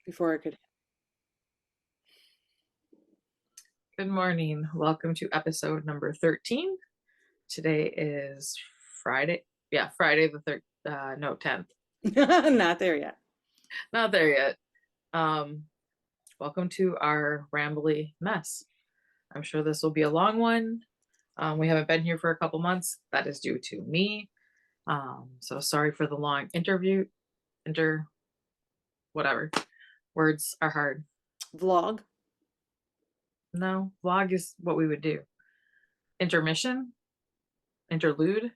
before I could. Good morning. Welcome to episode number 13. Today is Friday. Yeah, Friday the 3rd, no, 10th. Not there yet. Not there yet. Welcome to our rambly mess. I'm sure this will be a long one. We haven't been here for a couple months. That is due to me. So sorry for the long whatever. Words are hard. Vlog. No, vlog is what we would do. Intermission, interlude,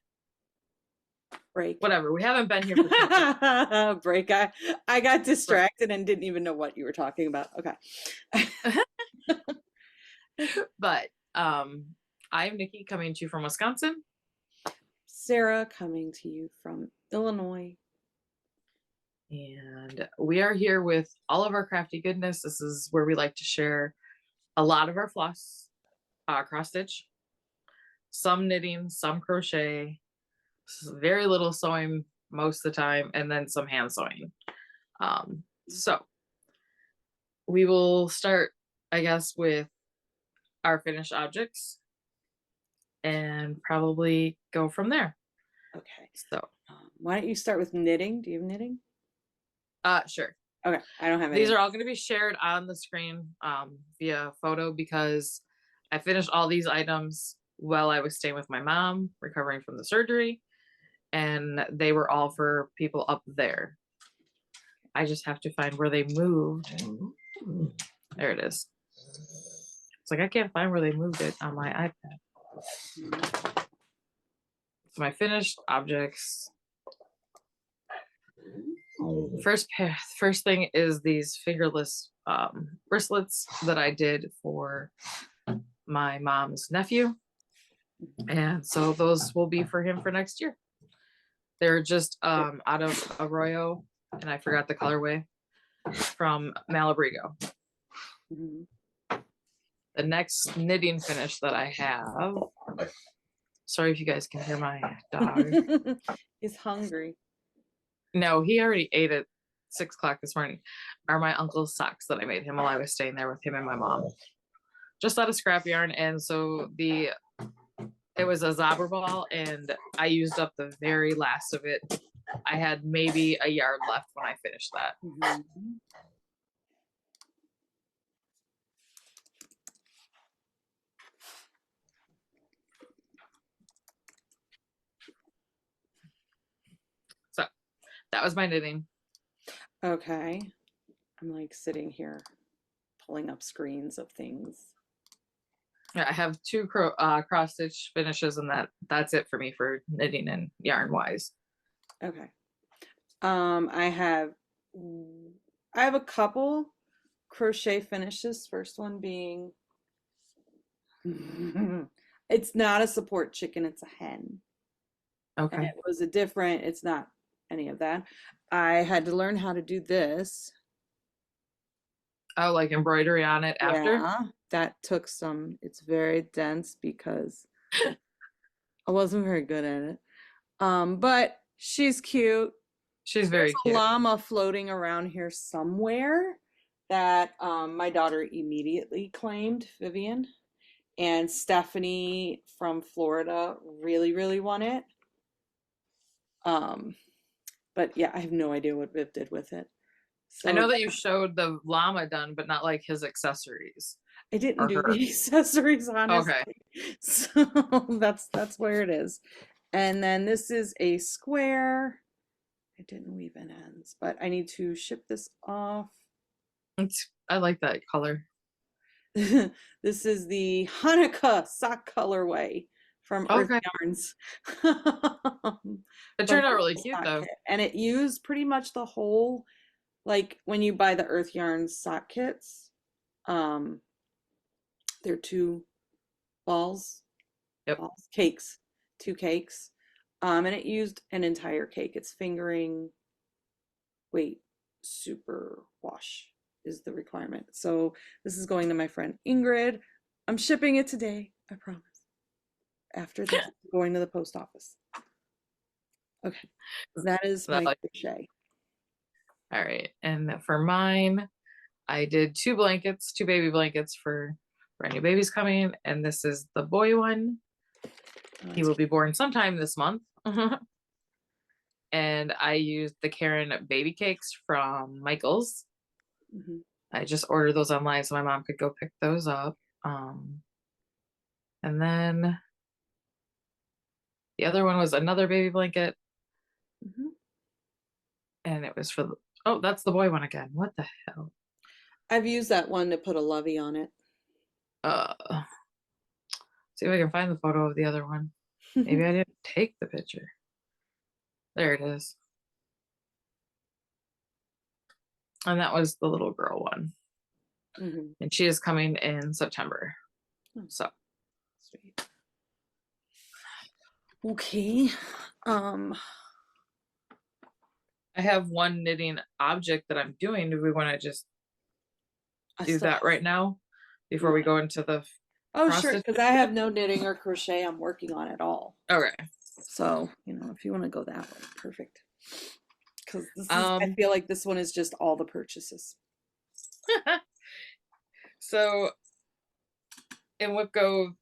Break. whatever. We haven't been here for break. I got distracted and didn't even know what you were talking about. Okay. But I'm Nicci, coming to you from Wisconsin. Sarah coming to you from Illinois. And we are here with all of our crafty goodness. This is where we like to share a lot of our floss, cross stitch, some knitting, some crochet, very little sewing most of the time, and then some hand sewing. So we will start, I guess, with our finished objects and probably go from there. Okay. So why don't you start with knitting? Do you have knitting? Sure. Okay. I don't have any. These are all going to be shared on the screen via photo because I finished all these items while I was staying with my mom, recovering from the surgery, and they were all for people up there. I just have to find where they moved. There it is. It's like I can't find where they moved it on my iPad. So my finished objects. First thing is these fingerless bristlets that I did for my mom's nephew. And so those will be for him for next year. They're just out of Arroyo, and I forgot the colorway, from Malabrigo. The next knitting finish that I have, sorry if you guys can hear my dog. He's hungry. No, he already ate at 6 o'clock this morning, are my uncle's socks that I made him while I was staying there with him and my mom. Just out of scrap yarn. And so it was a zobber ball, and I used up the very last of it. I had maybe a yard left when I finished that. So that was my knitting. Okay. I'm like sitting here pulling up screens of things. Yeah, I have 2 cross stitch finishes, and that's it for me for knitting and yarn wise. Okay. I have a couple crochet finishes. First one being it's not a support chicken, it's a hen. Okay. And it was it's not any of that. I had to learn how to do this. Oh, like embroidery on it after? Yeah, that took some. It's very dense because I wasn't very good at it. But she's cute. She's very cute. A llama floating around here somewhere that my daughter immediately claimed, Vivian. And Stephanie from Florida really, really want it. But yeah, I have no idea what Viv did with it. So, I know that you showed the llama done, but not like his accessories. I didn't do the accessories, honestly. Okay. So that's where it is. And then this is a square. I didn't weave in ends, but I need to ship this off. I like that color. This is the Hanukkah sock colorway from Earth Yarns. It turned out really cute though. And it used pretty much the whole, like when you buy the Earth Yarns sock kits, they're 2 balls, cakes, 2 cakes. And it used an entire cake. It's fingering weight super wash is the requirement. So this is going to my friend Ingrid. I'm shipping it today, I promise. After this, going to the post office. Okay, that is my crochet. All right, and for mine, I did 2 blankets, 2 baby blankets for brand new babies coming, and this is the boy one. He will be born sometime this month. And I used the Karen baby cakes from Michael's. Mm-hmm. I just ordered those online so my mom could go pick those up. And then the other one was another baby blanket. Mm-hmm. And it was for the, oh, that's the boy one again. What the hell? I've used that one to put a lovey on it. See if I can find the photo of the other one. Maybe I didn't take the picture. There it is. And that was the little girl one. Mm-hmm. And she is coming in September. So Sweet. Okay. I have one knitting object that I'm doing. Do we want to just do that right now before we go into the sure, because I have no knitting or crochet I'm working on at all. Okay. So, if you want to go that way, perfect. Because I feel like this one is just all the purchases. So in WipGo,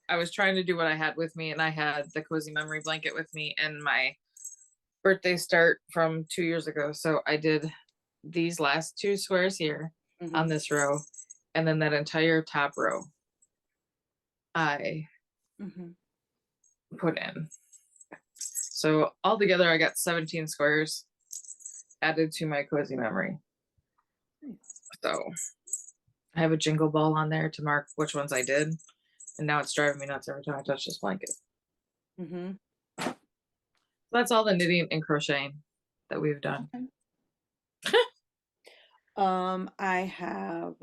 I was trying to do what I had with me, and I had the cozy memory blanket with me and my birthday start from 2 years ago. So I did these last 2 squares here on this row, and then that entire top row I put in. So altogether I got 17 squares added to my cozy memory. So I have a jingle ball on there to mark which ones I did, and now it's driving me nuts every time I touch this blanket. So that's all the knitting and crocheting that we've done. I have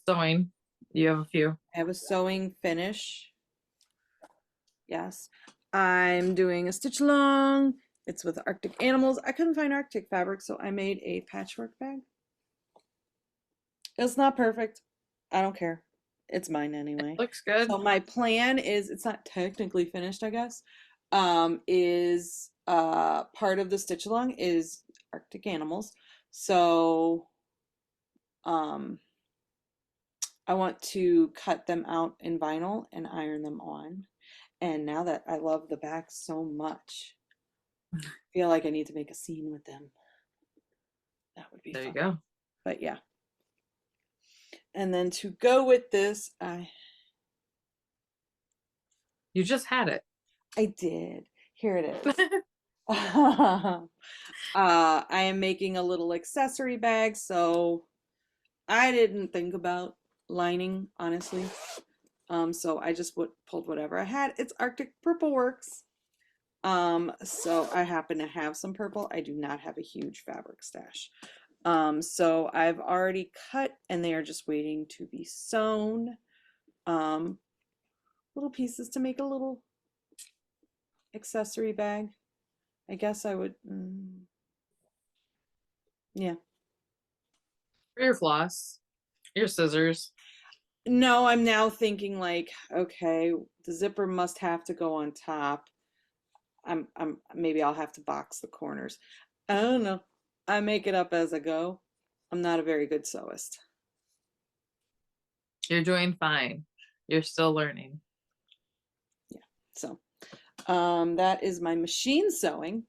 sewing. You have a few. I have a sewing finish. Yes. I'm doing a stitch along. It's with Arctic animals. I couldn't find Arctic fabric, so I made a patchwork bag. It's not perfect. I don't care. It's mine anyway. It looks good. So my plan is, it's not technically finished, I guess, is part of the stitch along is Arctic animals. So I want to cut them out in vinyl and iron them on. And now that I love the back so much, I feel like I need to make a scene with them. That would be there fun. You go. But yeah. And then to go with this, you just had it. I did. Here it is. I am making a little accessory bag, so I didn't think about lining, honestly. So I just pulled whatever I had. It's Arctic Purple Works. So I happen to have some purple. I do not have a huge fabric stash. So I've already cut, and they are just waiting to be sewn. Little pieces to make a little accessory bag. I guess I would, yeah. For your floss, your scissors. No, I'm now thinking like, okay, the zipper must have to go on top. Maybe I'll have to box the corners. I don't know. I make it up as I go. I'm not a very good sewist. You're doing fine. You're still learning. Yeah. So, that is my machine sewing.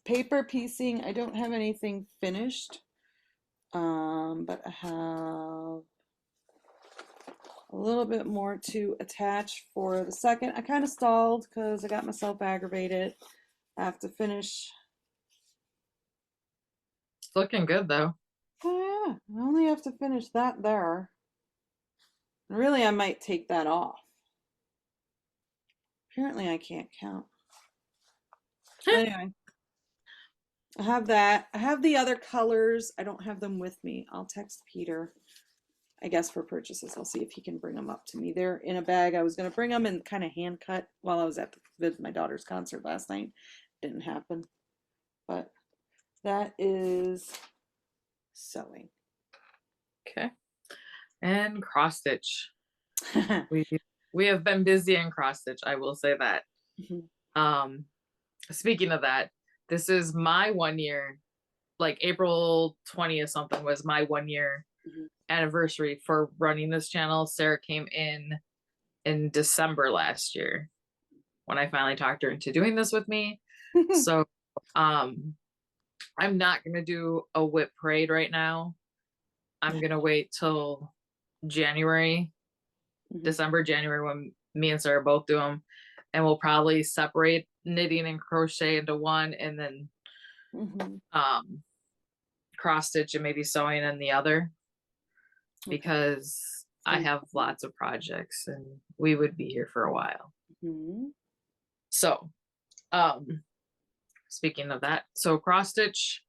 Paper piecing, I don't have anything finished. But I have a little bit more to attach for the second. I kind of stalled because I got myself aggravated. I have to finish. It's looking good though. Oh yeah, I only have to finish that there. Really, I might take that off. Apparently I can't count. Anyway, I have that. I have the other colors. I don't have them with me. I'll text Peter, I guess, for purchases. I'll see if he can bring them up to me. They're in a bag. I was going to bring them and kind of hand cut while I was at my daughter's concert last night. Didn't happen. But that is sewing. Okay. And cross stitch. we have been busy in cross stitch, I will say that. Speaking of that, this is my 1 year like April 20th something was my 1 year anniversary for running this channel. Sarah came in December last year when I finally talked her into doing this with me. So I'm not gonna do a whip parade right now. I'm gonna wait till January, December, January, when me and Sarah both do them, and we'll probably separate knitting and crochet into one, and then cross stitch and maybe sewing in the other, because I have lots of projects and we would be here for a while. So speaking of that, so cross stitch,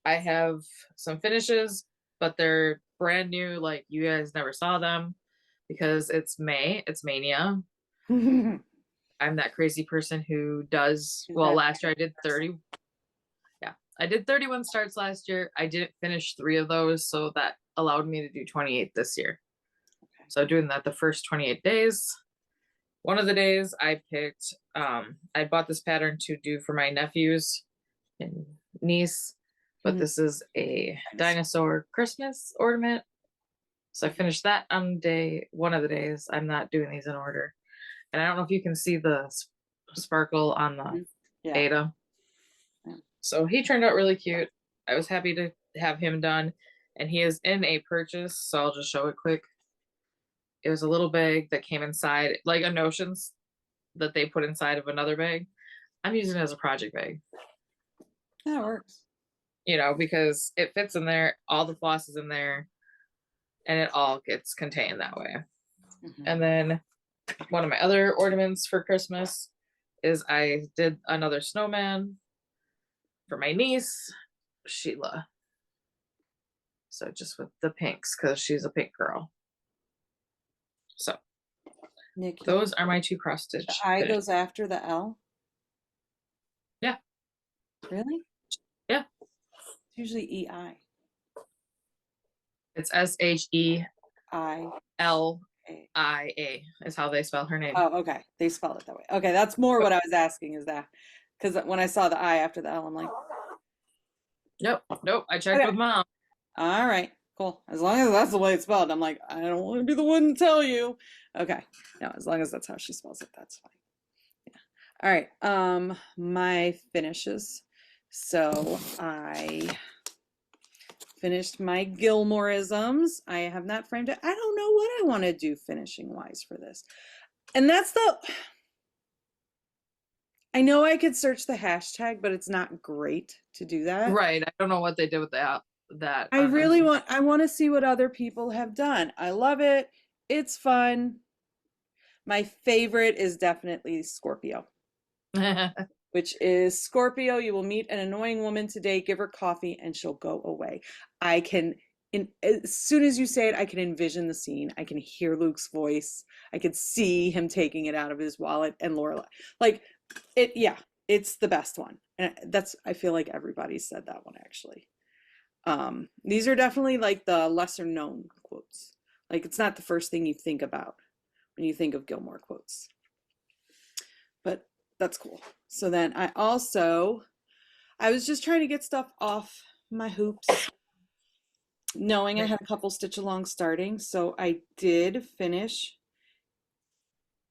I have some finishes, but they're brand new, like you guys never saw them, because it's May, it's Mania. I'm that crazy person who does, well, last year I did 30. Yeah, I did 31 starts last year. I didn't finish 3 of those, so that allowed me to do 28 this year. So doing that the first 28 days. One of the days I picked, I bought this pattern to do for my nephews and niece, but this is a dinosaur Christmas ornament. So I finished that on one of the days. I'm not doing these in order. And I don't know if you can see the sparkle on the Ada. So he turned out really cute. I was happy to have him done. And he is in a purchase, so I'll just show it quick. It was a little bag that came inside, like a notions that they put inside of another bag. I'm using it as a project bag. That works. You know, because it fits in there, all the floss is in there, and it all gets contained that way. And then one of my other ornaments for Christmas is I did another snowman for my niece, Sheila. So just with the pinks, because she's a pink girl. So Nicci, those are my 2 cross stitch. The I goes after the L? Yeah. Really? Yeah. It's usually EI. It's SHEILIA is how they spell her name. Oh, okay. They spell it that way. Okay, that's more what I was asking, is that because when I saw the I after the L, I'm like, nope. I checked with Mom. All right, cool. As long as that's the way it's spelled, I'm like, I don't want to be the one to tell you. Okay, no, as long as that's how she spells it, that's fine. Yeah. All right. My finishes. So I finished my Gilmoreisms. I have not framed it. I don't know what I want to do finishing wise for this. And that's I know I could search the hashtag, but it's not great to do that. Right. I don't know what they did with that. I want to see what other people have done. I love it. It's fun. My favorite is definitely Scorpio. Which is Scorpio, you will meet an annoying woman today, give her coffee, and she'll go away. As soon as you say it, I can envision the scene. I can hear Luke's voice. I could see him taking it out of his wallet, and Lorelai. Like, it's the best one. And I feel like everybody said that one, actually. These are definitely like the lesser known quotes. Like, it's not the first thing you think about when you think of Gilmore quotes. But that's cool. So then I was just trying to get stuff off my hoops, knowing I had a couple stitch along starting. So I did finish,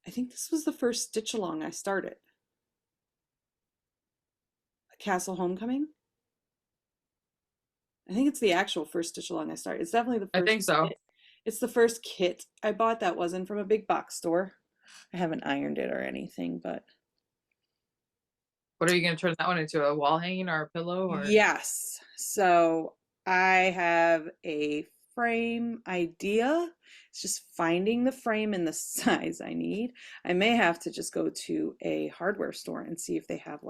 I think this was the first stitch along I started. Castle Homecoming. I think it's the actual first stitch along I started. It's definitely the first. I think so. Kit. It's the first kit I bought that wasn't from a big box store. I haven't ironed it or anything, but. What are you going to turn that one into, a wall hanging or a pillow? Or? Yes. So I have a frame idea. It's just finding the frame and the size I need. I may have to just go to a hardware store and see if they have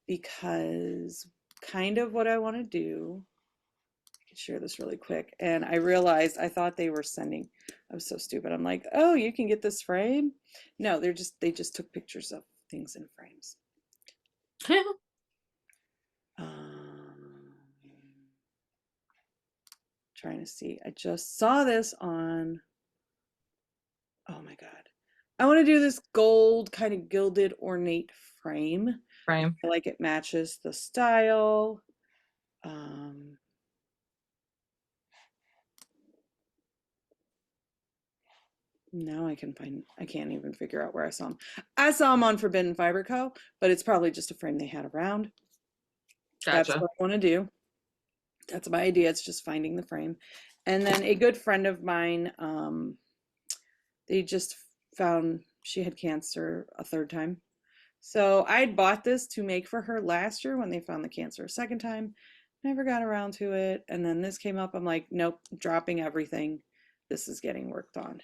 because kind of what I want to do, I can share this really quick. And I realized I thought they were sending, I was so stupid. I'm like, oh, you can get this frame? No, they just took pictures of things in frames. Trying to see. I just saw this on. Oh my god! I want to do this gold kind of gilded ornate frame. I feel like it matches the style. Um, Now I can't even figure out where I saw them. I saw them on Forbidden Fiber Co., but it's probably just a frame they had around. That's Gotcha. what I want to do. That's my idea. It's just finding the frame. And then a good friend of mine, they just found she had cancer a third time. So I'd bought this to make for her last year when they found the cancer a second time. Never got around to it. And then this came up. I'm like, nope, dropping everything. This is getting worked on.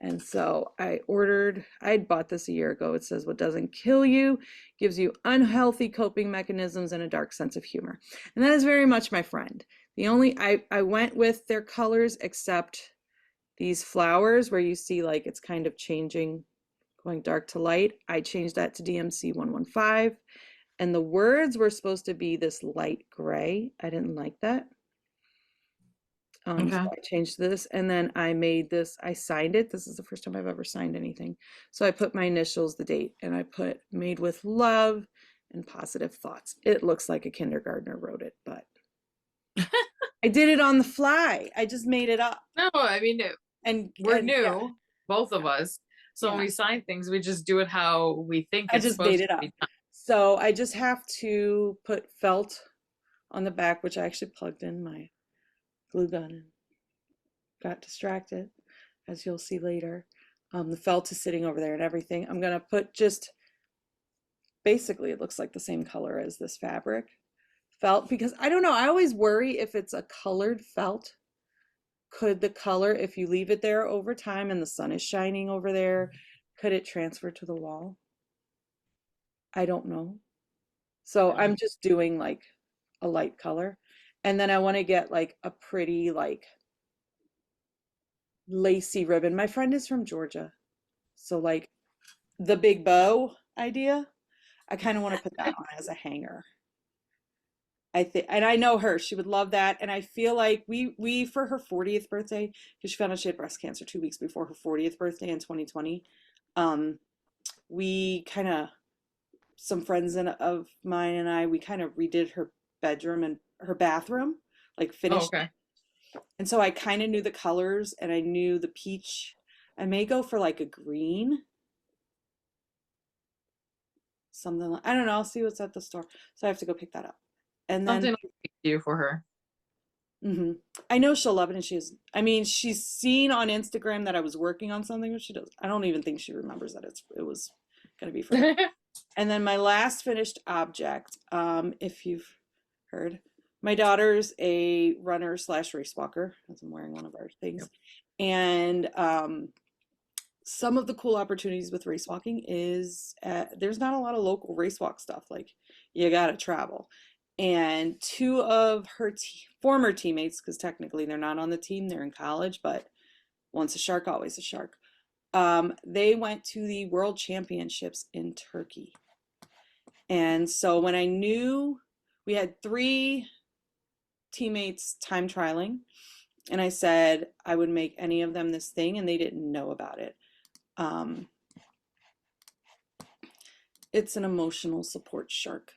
And so I'd bought this a year ago. It says, what doesn't kill you gives you unhealthy coping mechanisms and a dark sense of humor. And that is very much my friend. I went with their colors except these flowers where you see like it's kind of changing, going dark to light. I changed that to DMC 115. And the words were supposed to be this light gray. I didn't like that. Okay. So I changed this and then I made this, I signed it. This is the first time I've ever signed anything. So I put my initials, the date, and I put made with love and positive thoughts. It looks like a kindergartner wrote it, but I did it on the fly. I just made it up. No, I mean, we're new, yeah, both of us. So when we sign things, we just do it how we think I it's just supposed made it to up. be done. So I just have to put felt on the back, which I actually plugged in my glue gun and got distracted, as you'll see later. The felt is sitting over there and everything. I'm gonna put just, basically it looks like the same color as this fabric felt, because I don't know, I always worry if it's a colored felt. Could the color, if you leave it there over time and the sun is shining over there, could it transfer to the wall? I don't know. So I'm just doing like a light color. And then I want to get like a pretty like lacy ribbon. My friend is from Georgia. So like the big bow idea, I kind of want to put that on as a hanger. I think, and I know her, she would love that. And I feel like we for her 40th birthday, because she found out she had breast cancer 2 weeks before her 40th birthday in 2020. We kind of, some friends of mine and I, we kind of redid her bedroom and her bathroom, like Oh, finished it. okay. And so I kind of knew the colors and I knew the peach. I may go for like a green, something like, I don't know, I'll see what's at the store. So I have to go pick that up. And then Something to do for her. I know she'll love it, and I mean, she's seen on Instagram that I was working on something, but she does. I don't even think she remembers that it was going to be for her. And then my last finished object, if you've heard, my daughter's a runner slash race walker, as I'm wearing one of our things. Yep. And some of the cool opportunities with race walking is there's not a lot of local race walk stuff. Like you got to travel. And two of her former teammates, because technically they're not on the team, they're in college, but once a shark, always a shark. They went to the World Championships in Turkey. And so when I knew we had 3 teammates time trialing, and I said I would make any of them this thing, and they didn't know about it. It's an emotional support shark.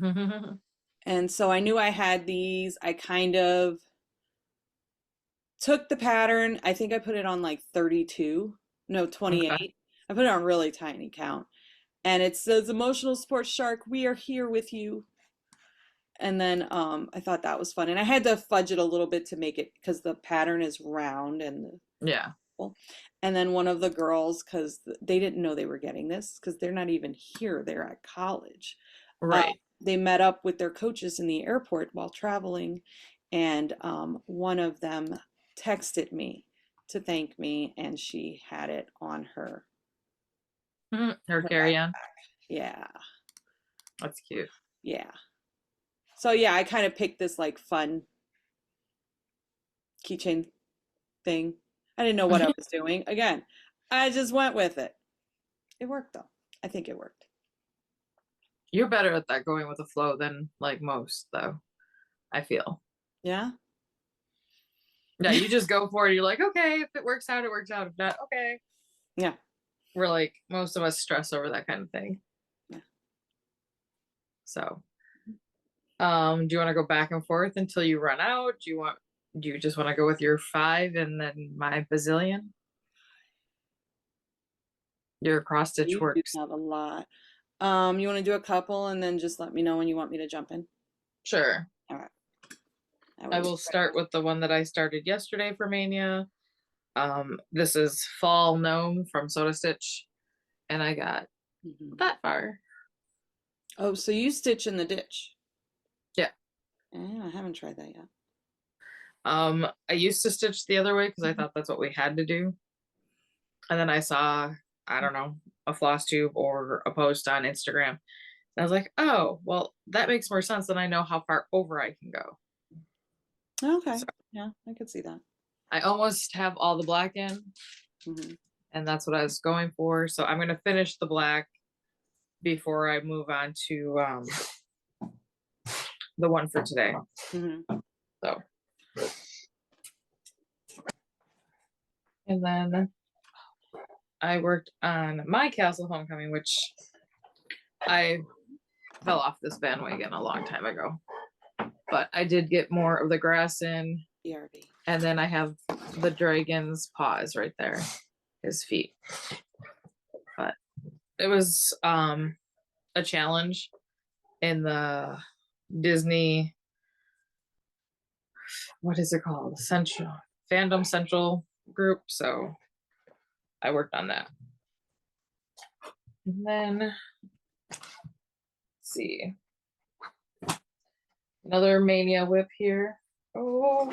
And so I knew I had these. I kind of took the pattern. I think I put it on like 32, no, 28. Okay. I put it on really tiny count. And it says emotional support shark, we are here with you. And then I thought that was fun. And I had to fudge it a little bit to make it, because the pattern is round and yeah. And then one of the girls, because they didn't know they were getting this, because they're not even here, they're at college. Right. They met up with their coaches in the airport while traveling, and one of them texted me to thank me, and she had it on her her carry-on. Yeah, that's cute. Yeah. So yeah, I kind of picked this like fun keychain thing. I didn't know what I was doing. Again, I just went with it. It worked though. I think it worked. You're better at that, going with the flow, than like most, though, I feel. Yeah? Yeah, you just go for it. You're like, okay, if it works out, it works out. If not, okay. Yeah. We're like, most of us stress over that kind of thing. Yeah. So Do you want to go back and forth until you run out? Do you just want to go with your 5 and then my bazillion? Your cross stitch You do works. have a lot. You want to do a couple and then just let me know when you want me to jump in? Sure. All right. I will start with the one that I started yesterday for Mania. This is Fall Gnome from Soda Stitch, and I got that far. Oh, so you stitch in the ditch? Yeah. I haven't tried that yet. I used to stitch the other way because I thought that's what we had to do. And then I saw, I don't know, a floss tube or a post on Instagram. And I was like, oh, well, that makes more sense than I know how far over I can go. Okay. So Yeah, I could see that. I almost have all the black in, and that's what I was going for. So I'm going to finish the black before I move on to the one for today. So, and then I worked on my Castle Homecoming, which I fell off this bandwagon a long time ago. But I did get more of the grass in. BRB. And then I have the dragon's paws right there, his feet. But it was a challenge in the Disney, what is it called? Fandom Central group. So I worked on that. And then let's see. Another Mania whip here. Oh,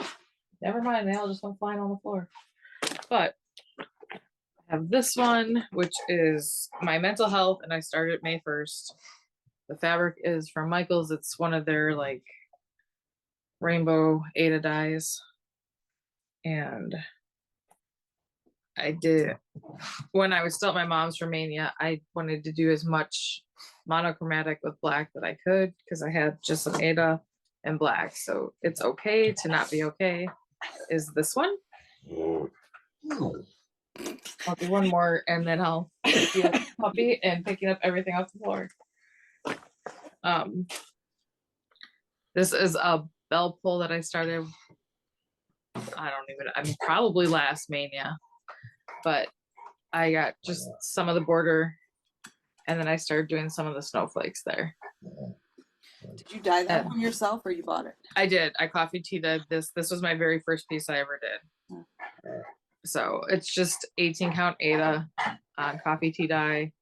never mind. They all just went flying on the floor. But I have this one, which is my mental health, and I started May 1st. The fabric is from Michaels. It's one of their like rainbow Ada dyes. And I did, when I was still at my mom's for Mania, I wanted to do as much monochromatic with black that I could because I had just some Ada and black. So it's okay to not be okay. Is this one? I'll do one more and then I'll be a puppy and picking up everything off the floor. This is a bell pull that I started. I'm probably last Mania, but I got just some of the border and then I started doing some of the snowflakes there. Did you dye that one yourself or you bought it? I did. I coffee teed this. This was my very first piece I ever did. So it's just 18 count Ada on coffee tea dye.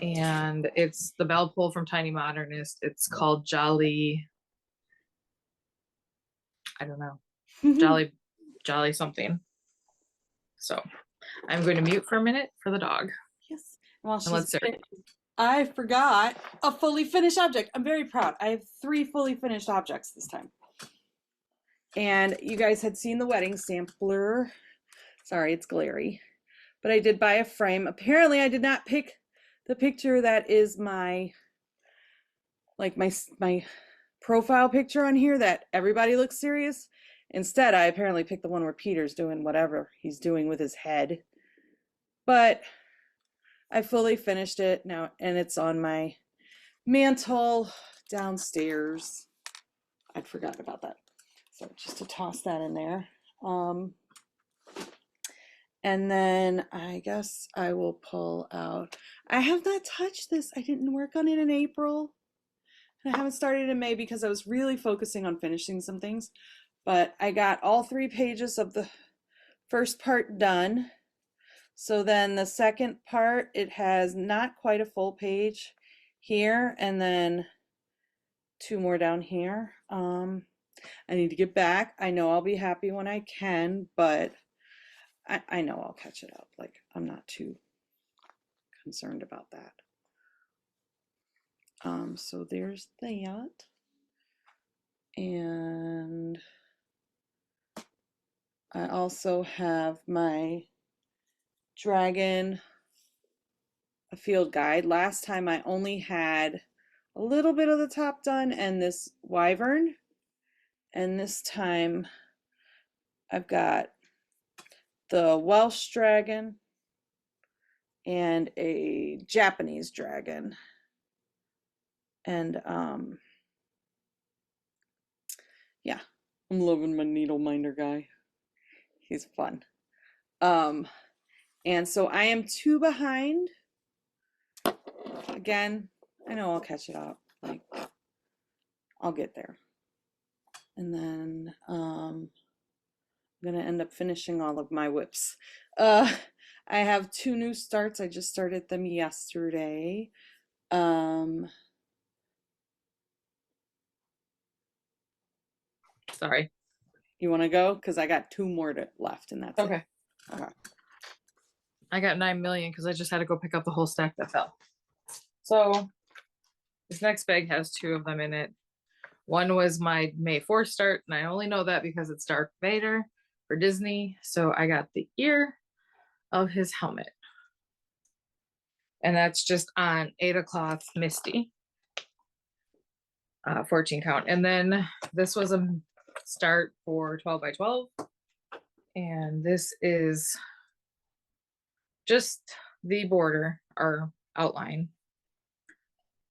And it's the bell pull from Tiny Modernist. It's called Jolly. I don't know. Jolly something. So I'm going to mute for a minute for the dog. Yes. Well, I forgot a fully finished object. I'm very proud. I have 3 fully finished objects this time. And you guys had seen the wedding sampler. Sorry, it's glary. But I did buy a frame. Apparently, I did not pick the picture that is my profile picture on here that everybody looks serious. Instead, I apparently picked the one where Peter's doing whatever he's doing with his head. But I fully finished it now, and it's on my mantle downstairs. I'd forgotten about that. So just to toss that in there. And then I guess I will pull out. I have not touched this. I didn't work on it in April. And I haven't started in May because I was really focusing on finishing some things. But I got all 3 pages of the first part done. So then the second part, it has not quite a full page here and then 2 more down here. I need to get back. I know I'll be happy when I can, but I know I'll catch it up. Like, I'm not too concerned about that. So there's that. And I also have my dragon a field guide. Last time I only had a little bit of the top done and this wyvern. And this time I've got the Welsh dragon and a Japanese dragon. And Yeah, I'm loving my needle minder guy. He's fun. Um, and so I am 2 behind. Again, I know I'll catch it up. Like, I'll get there. And then I'm gonna end up finishing all of my whips. Uh, I have 2 new starts. I just started them yesterday. Sorry. You want to go? Because I got 2 more left, and that's Okay. it. Okay. I got 9 million because I just had to go pick up the whole stack that fell. So this next bag has 2 of them in it. One was my May 4th start, and I only know that because it's Darth Vader for Disney. So I got the ear of his helmet. And that's just on 8 o'clock Misty. 14 count. And then this was a start for 12 by 12. And this is just the border or outline.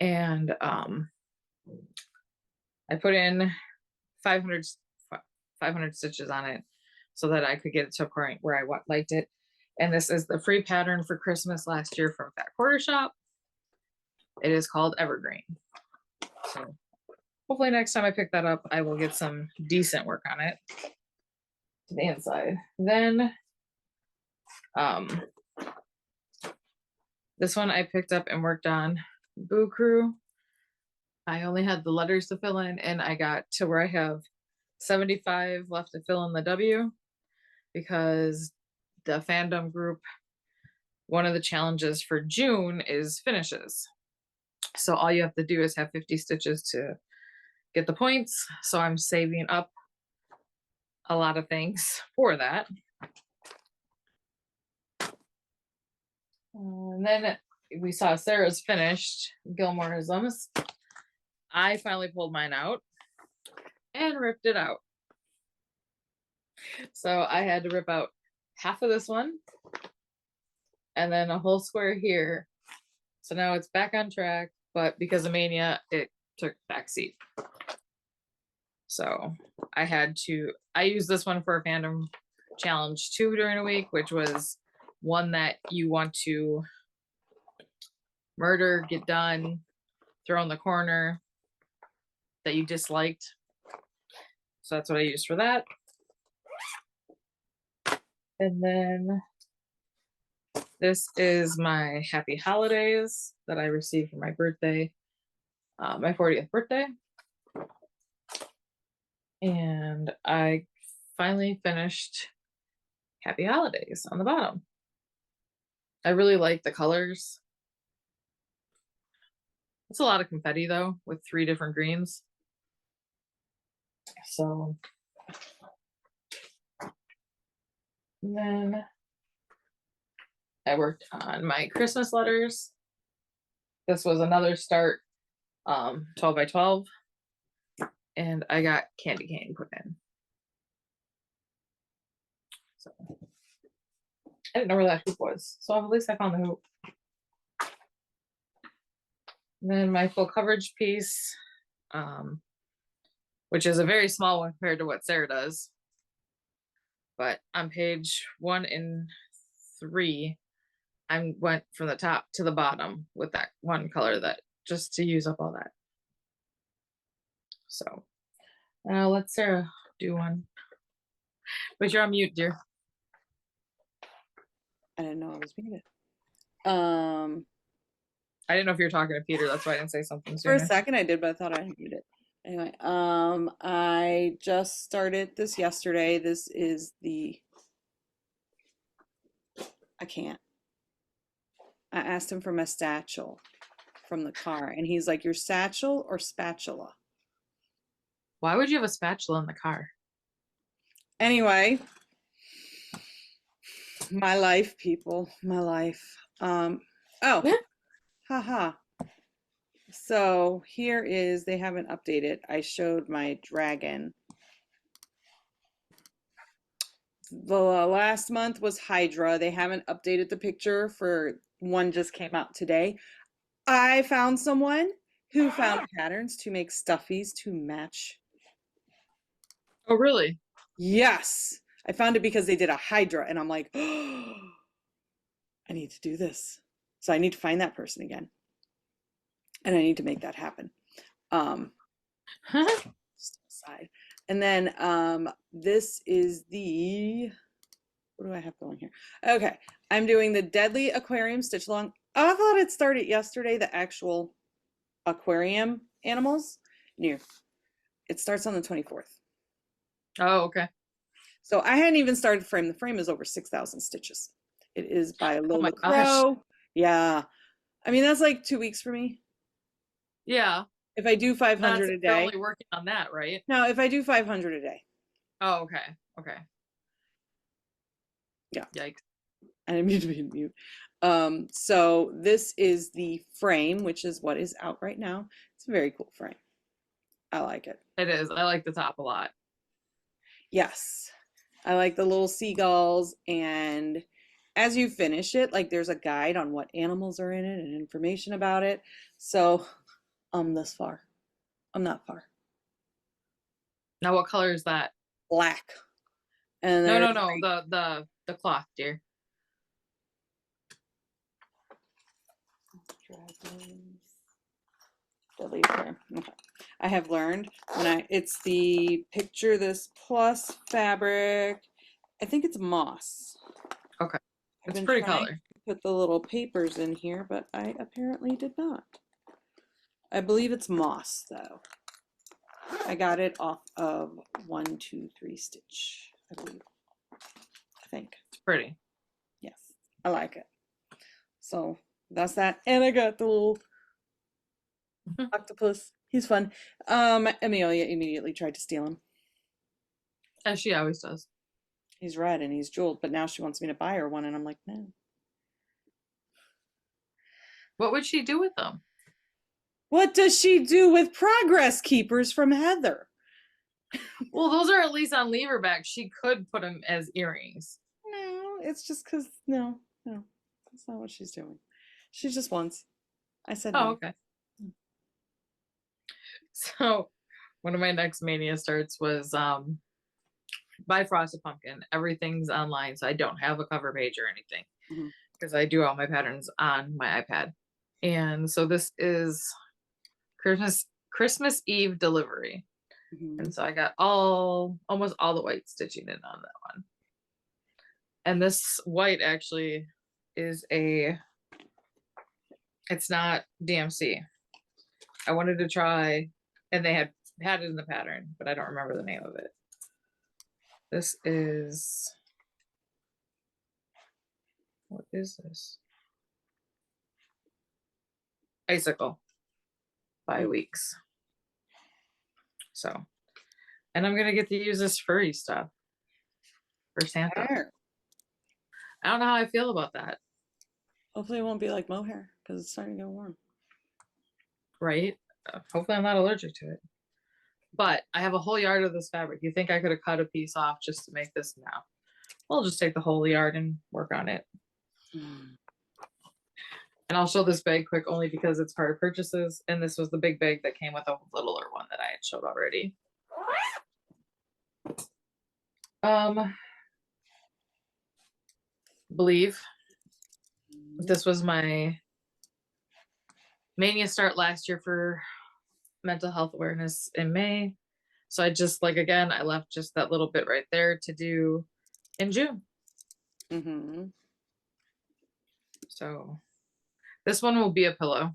And I put in 500 stitches on it so that I could get it to a point where I liked it. And this is the free pattern for Christmas last year from Fat Quarter Shop. It is called Evergreen. So hopefully next time I pick that up, I will get some decent work on it to the inside. Then this one I picked up and worked on Boo Crew. I only had the letters to fill in, and I got to where I have 75 left to fill in the W, because the fandom group, one of the challenges for June is finishes. So all you have to do is have 50 stitches to get the points. So I'm saving up a lot of things for that. And then we saw Sarah's finished Gilmoreisms. I finally pulled mine out and ripped it out. So I had to rip out half of this one and then a whole square here. So now it's back on track, but because of Mania, it took backseat. So I used this one for a fandom challenge too during a week, which was one that you want to murder, get done, throw in the corner that you disliked. So that's what I used for that. And then this is my Happy Holidays that I received for my birthday, my 40th birthday. And I finally finished Happy Holidays on the bottom. I really like the colors. It's a lot of confetti though, with 3 different greens. So, and then I worked on my Christmas letters. This was another start, 12 by 12. And I got candy cane put in. So I didn't know where that hoop was. So at least I found the hoop. And then my full coverage piece, which is a very small one compared to what Sarah does. But on page 1 and 3, I went from the top to the bottom with that one color, that just to use up all that. So I'll let Sarah do one. But you're on mute, dear. I didn't know I was muted. I didn't know if you were talking to Peter. That's why I didn't say something For sooner. a second I did, but I thought I had muted. Anyway, I just started this yesterday. This is I can't. I asked him for my satchel from the car, and he's like, your satchel or spatula? Why would you have a spatula in the car? Anyway, my life, people, my life. Oh, haha. So here is, they haven't updated. I showed my dragon. The last month was Hydra. They haven't updated the picture for one, just came out today. I found someone who found patterns to make stuffies to match Oh, really? Yes. I found it because they did a Hydra, and I'm like, oh, I need to do this. So I need to find that person again, and I need to make that happen. Um, just aside. And then this is the, what do I have going here? Okay, I'm doing the Deadly Aquarium Stitch Along. I thought it started yesterday, the actual aquarium animals. New. It starts on the 24th. Oh, okay. So I hadn't even started the frame. The frame is over 6,000 stitches. It is by Oh my Lola gosh. Crow. Yeah. I mean, that's like 2 weeks for me. Yeah. If I do That's 500 a you're day. only working on that, right? No, if I do 500 a day. Oh, okay. Okay. Yeah. Yikes. I didn't mean to be mute. So this is the frame, which is what is out right now. It's a very cool frame. I like it. It is. I like the top a lot. Yes. I like the little seagulls, and as you finish it, like there's a guide on what animals are in it and information about it. So I'm this far. I'm not far. Now, what color is that? Black. And No, there's no, no. The cloth, dear. Deadly Aquarium. Okay. I have learned it's the Picture This Plus fabric. I think it's moss. Okay. I've It's been pretty trying color. to put the little papers in here, but I apparently did not. I believe it's moss though. I got it off of 1-2-3 Stitch, I believe. I think. It's pretty. Yes. I like it. So that's that. And I got the little octopus. He's fun. Amelia immediately tried to steal him. As she always does. He's red and he's jeweled, but now she wants me to buy her one, and I'm like, no. What would she do with them? What does she do with progress keepers from Heather? Well, those are at least on leverback. She could put them as earrings. No, it's just because no, that's not what she's doing. She just wants. I said Oh, no. okay. So one of my next mania starts was buy Frosted Pumpkin. Everything's online, so I don't have a cover page or anything because I do all my patterns on my iPad. And so this is Christmas Eve delivery. And so I got almost all the white stitching in on that one. And this white actually is it's not DMC. I wanted to try, and they had it in the pattern, but I don't remember the name of it. This is, what is this? Icicle by Weeks. So, and I'm going to get to use this furry stuff for Santa. Sure. I don't know how I feel about that. Hopefully it won't be like mohair because it's starting to get warm. Right? Hopefully I'm not allergic to it. But I have a whole yard of this fabric. You think I could have cut a piece off just to make this now? We'll just take the whole yard and work on it. And I'll show this bag quick only because it's part of purchases. And this was the big bag that came with a littler one that I had showed already. Believe this was my mania start last year for mental health awareness in May. So I just, like, again, I left just that little bit right there to do in June. So this one will be a pillow.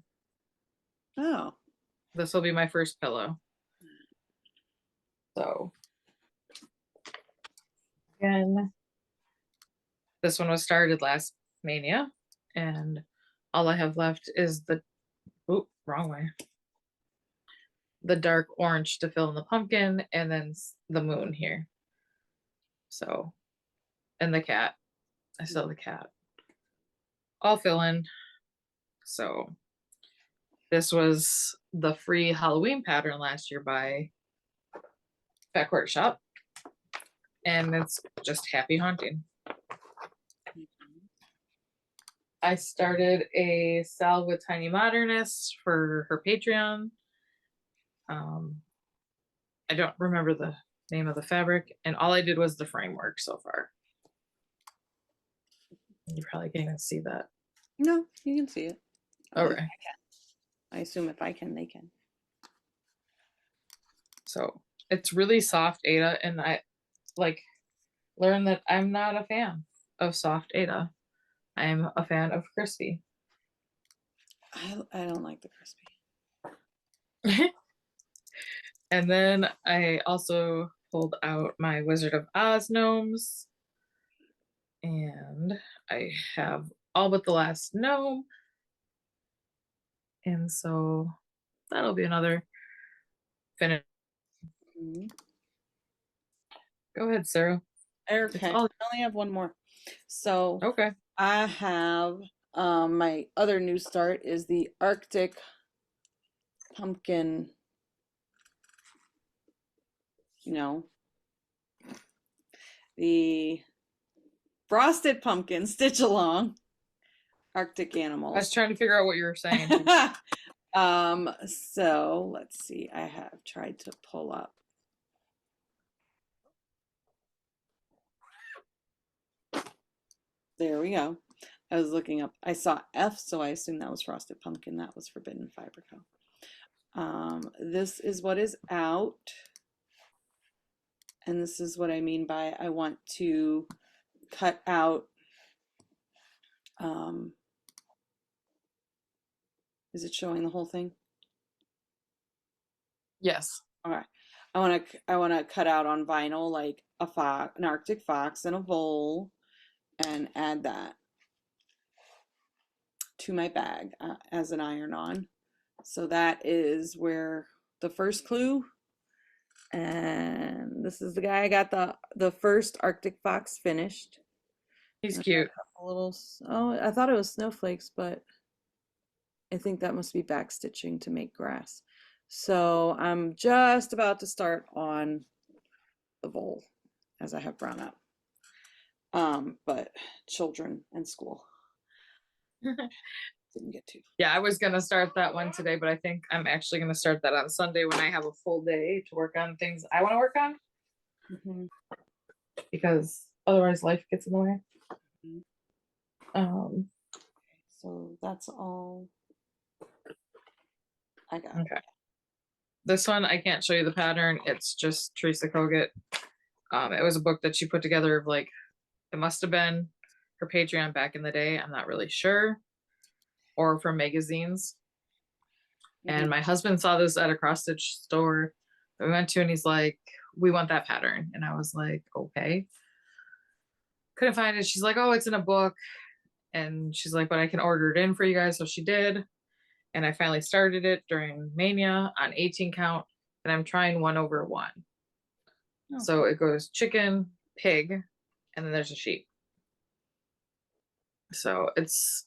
Oh. This will be my first pillow. So again, this one was started last mania, and all I have left is the, oh, wrong way. The dark orange to fill in the pumpkin, and then the moon here. So, and the cat. I still have the cat. I'll fill in. So this was the free Halloween pattern last year by Fat Quarter Shop. And it's just Happy Haunting. I started a Sal with Tiny Modernist for her Patreon. I don't remember the name of the fabric, and all I did was the framework so far. You probably can't even see that. No, you can see it. Okay. I assume if I can, they can. So it's really soft Aida, and I like learned that I'm not a fan of soft Aida. I'm a fan of crispy. I don't like the crispy. And then I also pulled out my Wizard of Oz gnomes. And I have all but the last gnome. And so that'll be another finish. Mm-hmm. Go ahead, Sarah. Okay. I only have one more. So okay. I have my other new start is the Arctic pumpkin, the frosted pumpkin stitch along Arctic animals. I was trying to figure out what you were saying. So let's see. I have tried to pull up. There we go. I was looking up. I saw F, so I assumed that was frosted pumpkin. That was Forbidden Fiber Co. This is what is out. And this is what I mean by I want to cut out. Is it showing the whole thing? Yes. All right. I want to cut out on vinyl like an Arctic fox and a vole, and add that to my bag as an iron-on. So that is where the first clue. And this is the guy I got the first Arctic fox finished. He's cute. A little. Oh, I thought it was snowflakes, but I think that must be back stitching to make grass. So I'm just about to start on the vole, as I have brown up. But children and school didn't get to. Yeah, I was gonna start that one today, but I think I'm actually gonna start that on Sunday when I have a full day to work on things I want to work on. Mm-hmm. Because otherwise life gets in the way. Mm-hmm. So that's all I got. Okay. This one, I can't show you the pattern. It's just Teresa Kogut. It was a book that she put together of like, it must have been her Patreon back in the day. I'm not really sure. Or from magazines. And my husband saw this at a cross stitch store that we went to, and he's like, we want that pattern. And I was like, okay. Couldn't find it. She's like, oh, it's in a book. And she's like, but I can order it in for you guys. So she did. And I finally started it during Mania on 18 count. And I'm trying 1/1. Oh. So it goes chicken, pig, and then there's a sheep. So it's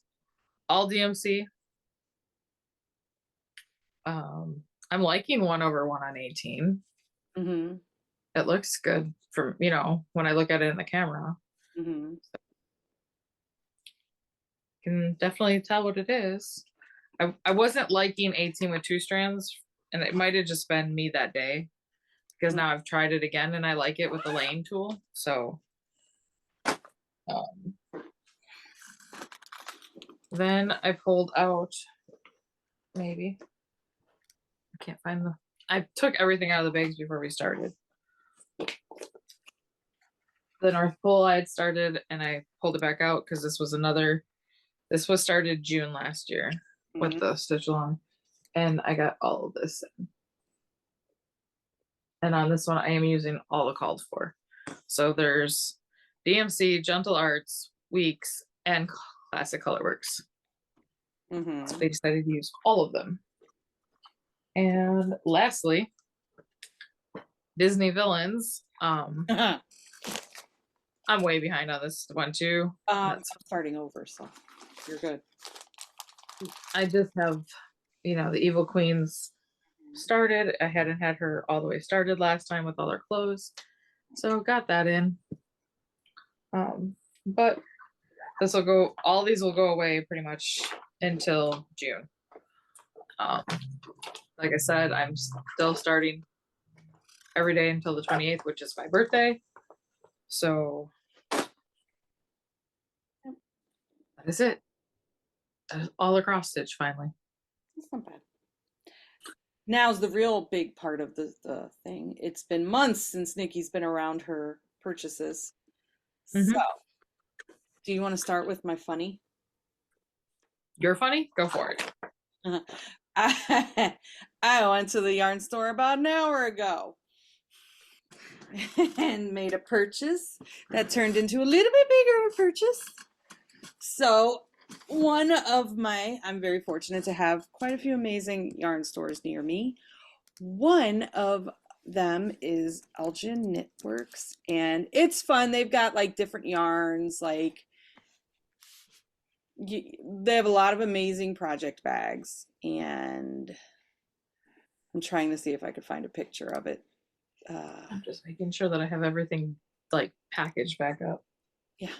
all DMC. I'm liking 1/1 on 18. Mm-hmm. It looks good from, when I look at it in the camera. Mm-hmm. So you can definitely tell what it is. I wasn't liking 18 with 2 strands, and it might have just been me that day, because now I've tried it again and I like it with the laying tool. So then I pulled out, maybe I can't find I took everything out of the bags before we started. The North Pole I had started, and I pulled it back out because this was started June last year with the stitch along, and I got all of this in. And on this one I am using all the called for. So there's DMC, Gentle Arts, Weeks, and Classic Colorworks. So they decided to use all of them. And lastly, Disney Villains. I'm way behind on this one too. I'm starting over, so you're good. I just have, the Evil Queens started. I hadn't had her all the way started last time with all her clothes, so got that in. But all these will go away pretty much until June. Like I said, I'm still starting every day until the 28th, which is my birthday. So that is it. That is all the cross stitch finally. That's not bad. Now's the real big part of the thing. It's been months since Nicci's been around her purchases. Mhm. So, do you want to start with my funny? You're funny? Go for it. I went to the yarn store about an hour ago and made a purchase that turned into a little bit bigger of a purchase. So I'm very fortunate to have quite a few amazing yarn stores near me. One of them is Elgin Knitworks, and it's fun. They've got like different yarns, like they have a lot of amazing project bags, and I'm trying to see if I could find a picture of it. I'm just making sure that I have everything like packaged back up. Yeah.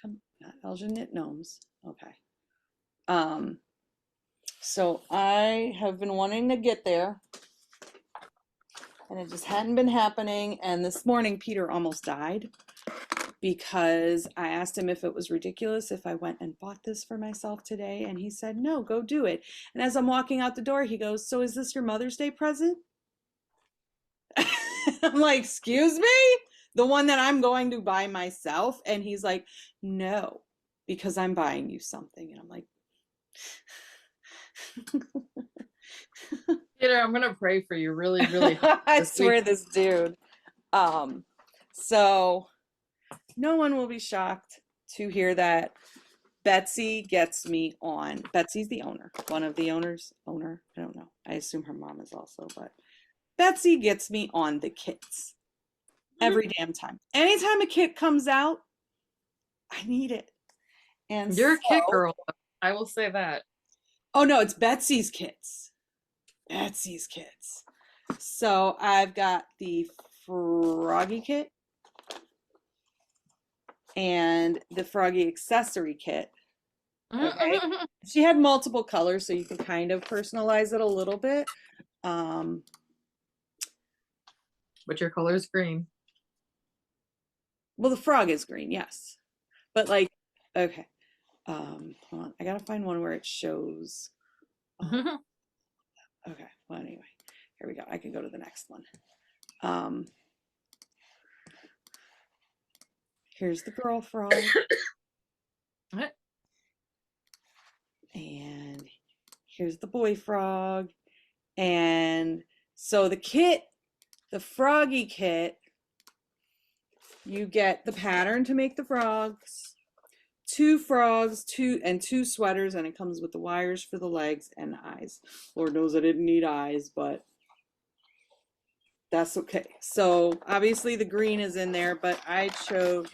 Come, Elgin Knit Gnomes. Okay. So I have been wanting to get there, and it just hadn't been happening. And this morning, Peter almost died because I asked him if it was ridiculous if I went and bought this for myself today, and he said, no, go do it. And as I'm walking out the door, he goes, so is this your Mother's Day present? I'm like, excuse me? The one that I'm going to buy myself? And he's like, no, because I'm buying you something. And I'm like, Peter, I'm gonna pray for you really, really hard. I swear this dude. So no one will be shocked to hear that Betsy gets me on. Betsy's the owner, one of the owners. Owner, I don't know. I assume her mom is also, but Betsy gets me on the kits every damn time. Anytime a kit comes out, I need it. And you're a kit girl. I will say that. Oh no, it's Betsy's kits. Betsy's kits. So I've got the Froggy kit and the Froggy accessory kit. Okay. She had multiple colors, so you can kind of personalize it a little bit. But your color is green. Well, the frog is green, yes. But like, okay. Hold on. I gotta find one where it shows. Okay, well anyway, here we go. I can go to the next one. Here's the girl frog. And here's the boy frog. And so the kit, the Froggy kit, you get the pattern to make the frogs, 2 frogs, 2 sweaters, and it comes with the wires for the legs and eyes. Lord knows I didn't need eyes, but that's okay. So obviously the green is in there, but I chose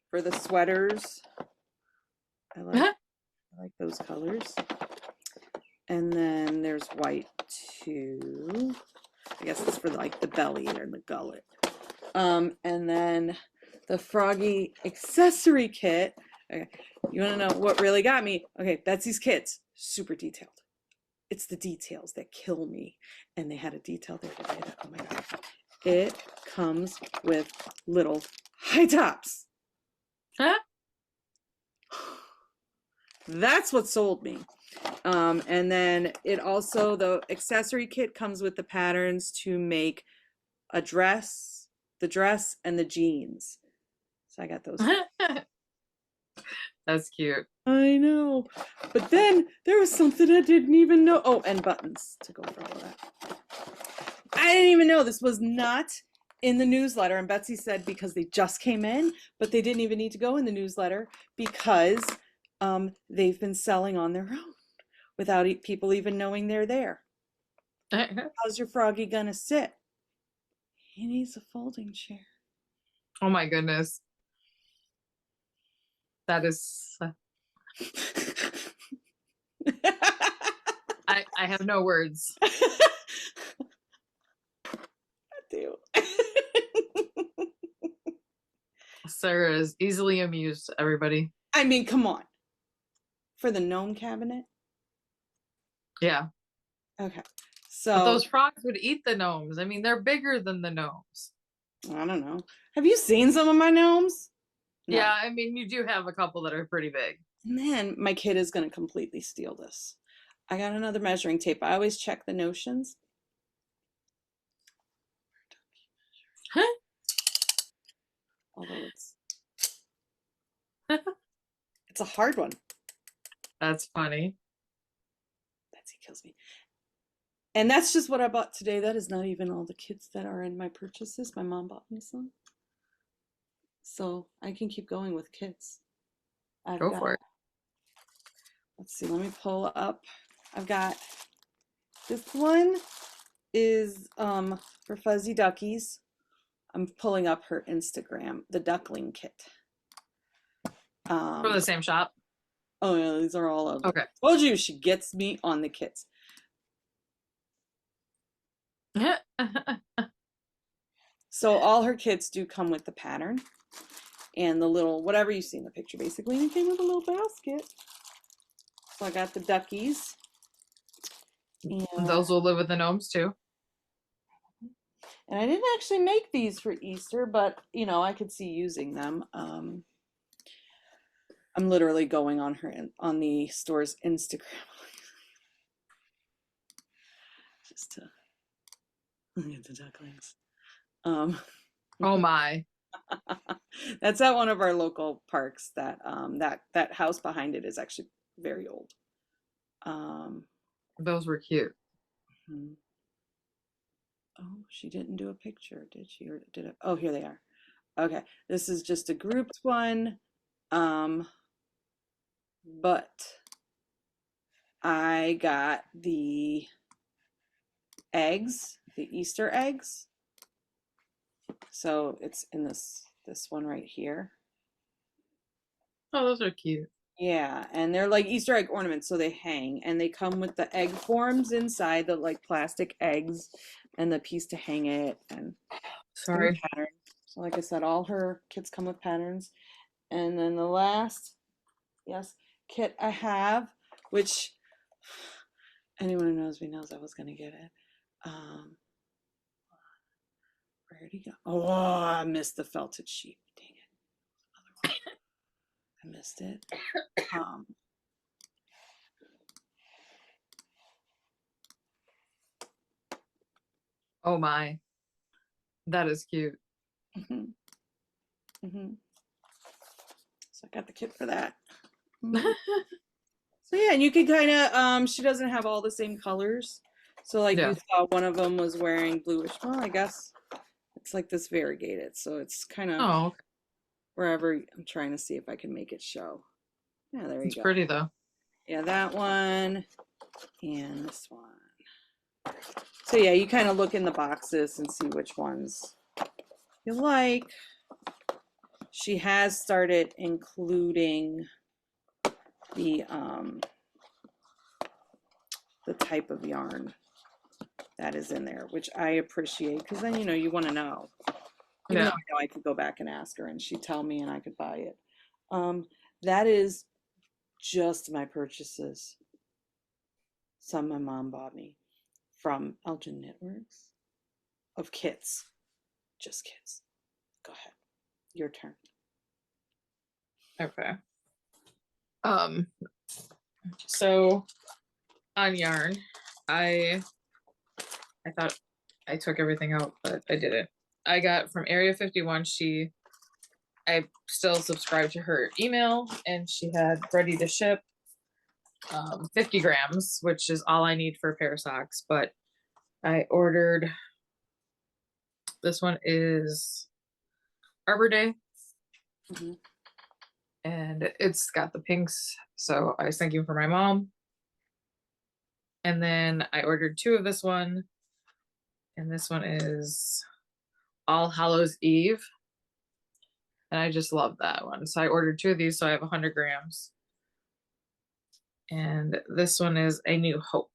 for the sweaters. I like those colors. And then there's white too. I guess it's for like the belly and the gullet. And then the Froggy accessory kit. Okay, you want to know what really got me? Okay, Betsy's kits, super detailed. It's the details that kill me. And they had a detail there today that, oh my God. It comes with little high tops. That's what sold me. And then it also, the accessory kit comes with the patterns to make a dress, the dress, and the jeans. So I got those. That's cute. I know. But then there was something I didn't even know. Oh, and buttons to go for all of that. I didn't even know this was not in the newsletter. And Betsy said because they just came in, but they didn't even need to go in the newsletter because they've been selling on their own without people even knowing they're there. How's your Froggy gonna sit? He needs a folding chair. Oh my goodness. That is I have no words. I do. Sarah is easily amused, everybody. I mean, come on. For the gnome cabinet? Yeah. Okay. But So those frogs would eat the gnomes. I mean, they're bigger than the gnomes. I don't know. Have you seen some of my gnomes? No. Yeah, I mean, you do have a couple that are pretty big. Man, my kid is going to completely steal this. I got another measuring tape. I always check the notions. Although it's a hard one. That's funny. Betsy kills me. And that's just what I bought today. That is not even all the kits that are in my purchases. My mom bought me some. So I can keep going with kits. Go for it. Let's see, let me pull up. I've got this one is for Fuzzy Duckies. I'm pulling up her Instagram, the duckling kit. From the same shop? Oh yeah, these are all of them. Okay. Told you she gets me on the kits. So all her kits do come with the pattern and the little, whatever you see in the picture, basically. And it came with a little basket. So I got the duckies. And those will live with the gnomes too. And I didn't actually make these for Easter, but you know, I could see using them. I'm literally going on on the store's Instagram just to look at the ducklings. Oh my. That's at one of our local parks. That house behind it is actually very old. Those were cute. Oh, she didn't do a picture, did she? Or did it? Oh, here they are. Okay, this is just a grouped one. But I got the eggs, the Easter eggs. So it's in this one right here. Oh, those are cute. Yeah, and they're like Easter egg ornaments, so they hang, and they come with the egg forms inside, the like plastic eggs, and the piece to hang it, and sorry. pattern. So like I said, all her kits come with patterns, and then the last, yes, kit I have, which anyone who knows me knows I was gonna get it. Where'd he go? Oh, I missed the felted sheep. Dang it. I missed it. Oh my. That is cute. So I got the kit for that. So yeah, and you can kind of, she doesn't have all the same colors. So like you saw one of them was wearing bluish. Well, I guess it's like this variegated. So it's kind of wherever. I'm trying to see if I can make it show. Yeah, there you go. It's pretty though. Yeah, that one and this one. So yeah, you kind of look in the boxes and see which ones you like. She has started including the type of yarn that is in there, which I appreciate, because then you want to know. Even though I know I could go back and ask her and she'd tell me and I could buy it. That is just my purchases. Some my mom bought me from Elgin Knitworks of kits. Just kits. Go ahead. Your turn. Okay. So on yarn, I thought I took everything out, but I didn't. I got from Area 51, I still subscribed to her email, and she had ready to ship 50 grams, which is all I need for a pair of socks. But I ordered, this one is Arbor Day. And it's got the pinks, so I was thinking for my mom. And then I ordered 2 of this one, and this one is All Hallows Eve, and I just love that one. So I ordered 2 of these, so I have 100 grams. And this one is A New Hope.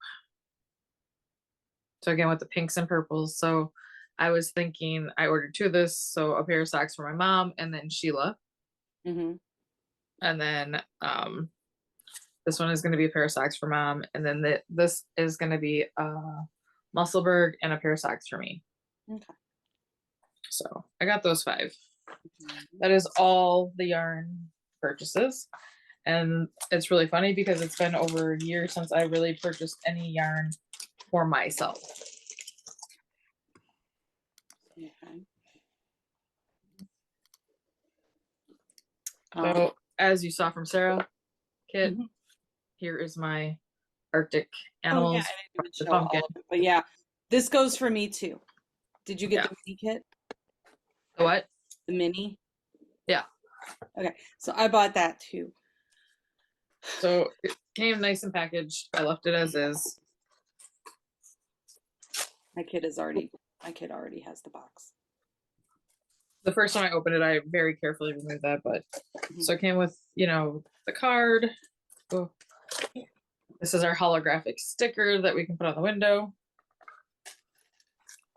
So again, with the pinks and purples. So I was thinking I ordered 2 of this, so a pair of socks for my mom and then Sheila. And then this one is going to be a pair of socks for mom, and then this is going to be a Musselburgh, and a pair of socks for me. Okay. So I got those 5. Mhm. That is all the yarn purchases. And it's really funny because it's been over a year since I really purchased any yarn for myself. Okay. So as you saw from Sarah, Kit, Mhm. here is my Arctic Oh yeah, animals. I didn't even The show pumpkin. all of it, but yeah, this goes for me too. Did you get Yeah. the mini kit? The what? The mini? Yeah. Okay, so I bought that too. So it came nice and packaged. I left it as is. My kid already has the box. The first time I opened it, I very carefully removed that, but so it came with, the card. Oh. This is our holographic sticker that we can put on the window.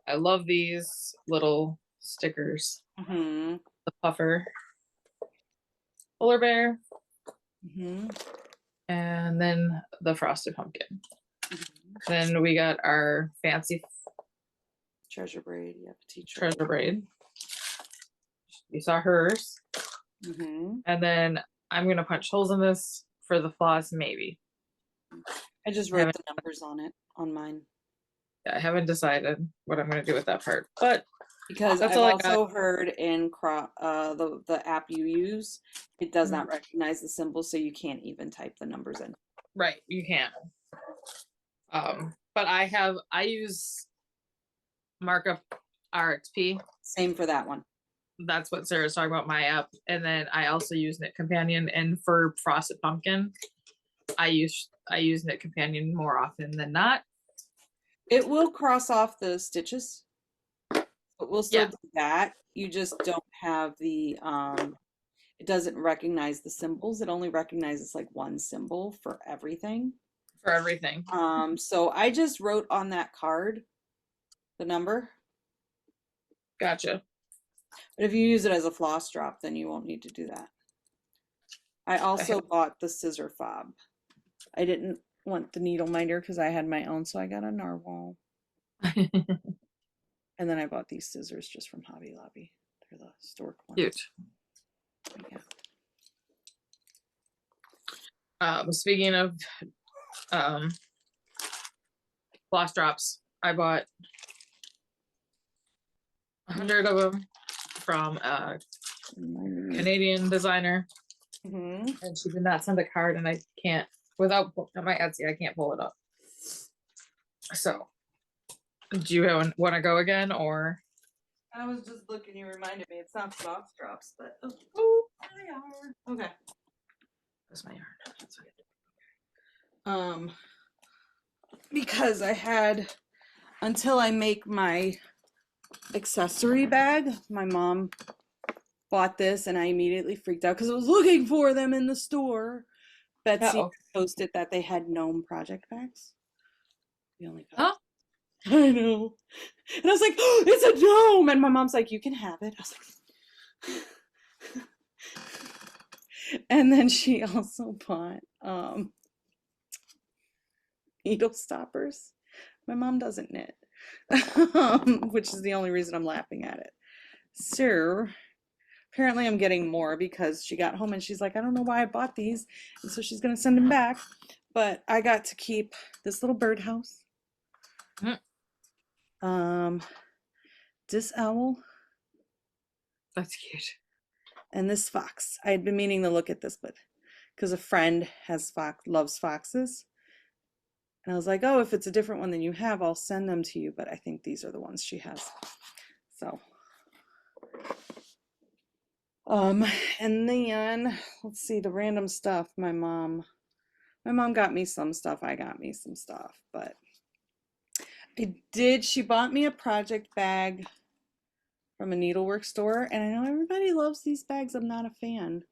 I love these little stickers. Mm-hmm. The puffer, polar bear, Mm-hmm. and then the frosted pumpkin. Mm-hmm. Then we got our fancy Treasure braid, yeah, petite treasure braid. You saw hers. Mm-hmm. And then I'm gonna punch holes in this for the floss, maybe. I just wrote the numbers on it on mine. I haven't decided what I'm gonna do with that part, but Because that's I've all I got. also heard in the app you use, it does not recognize the symbols, so you can't even type the numbers in. Right, you can't. But I use Markup RXP. Same for that one. That's what Sarah's talking about, my app. And then I also use Knit Companion. And for Frosted Pumpkin, I use Knit Companion more often than not. It will cross off the stitches, but we'll still do that. You just don't have the it doesn't recognize the symbols. It only recognizes like one symbol for everything. For everything. So I just wrote on that card the number. Gotcha. But if you use it as a floss drop, then you won't need to do that. I also bought the scissor fob. I didn't want the needle minder because I had my own, so I got a narwhal. And then I bought these scissors just from Hobby Lobby. They're the stork ones. Cute. Yeah. Speaking of floss drops, I bought 100 of them from a Canadian designer. Mm-hmm. And she did not send a card, and I can't, without my Etsy, I can't pull it up. So, do you want to go again, or? I was just looking, you reminded me, it's not floss drops, but oh, there they are. Okay. That's my yarn. Because I had, until I make my accessory bag, my mom bought this and I immediately freaked out because I was looking for them in the store. Betsy posted that they had gnome project bags. We only got I know. And I was like, oh, it's a gnome. And my mom's like, you can have it. I was like, and then she also bought needle stoppers. My mom doesn't knit, which is the only reason I'm laughing at it. So apparently I'm getting more because she got home and she's like, I don't know why I bought these. And so she's going to send them back. But I got to keep this little birdhouse. This owl. That's cute. And this fox. I had been meaning to look at this, but because a friend loves foxes. And I was like, oh, if it's a different one than you have, I'll send them to you. But I think these are the ones she has. So. And then let's see the random stuff. My mom got me some stuff. I got me some stuff, but she bought me a project bag from a needlework store, and I know everybody loves these bags. I'm not a fan.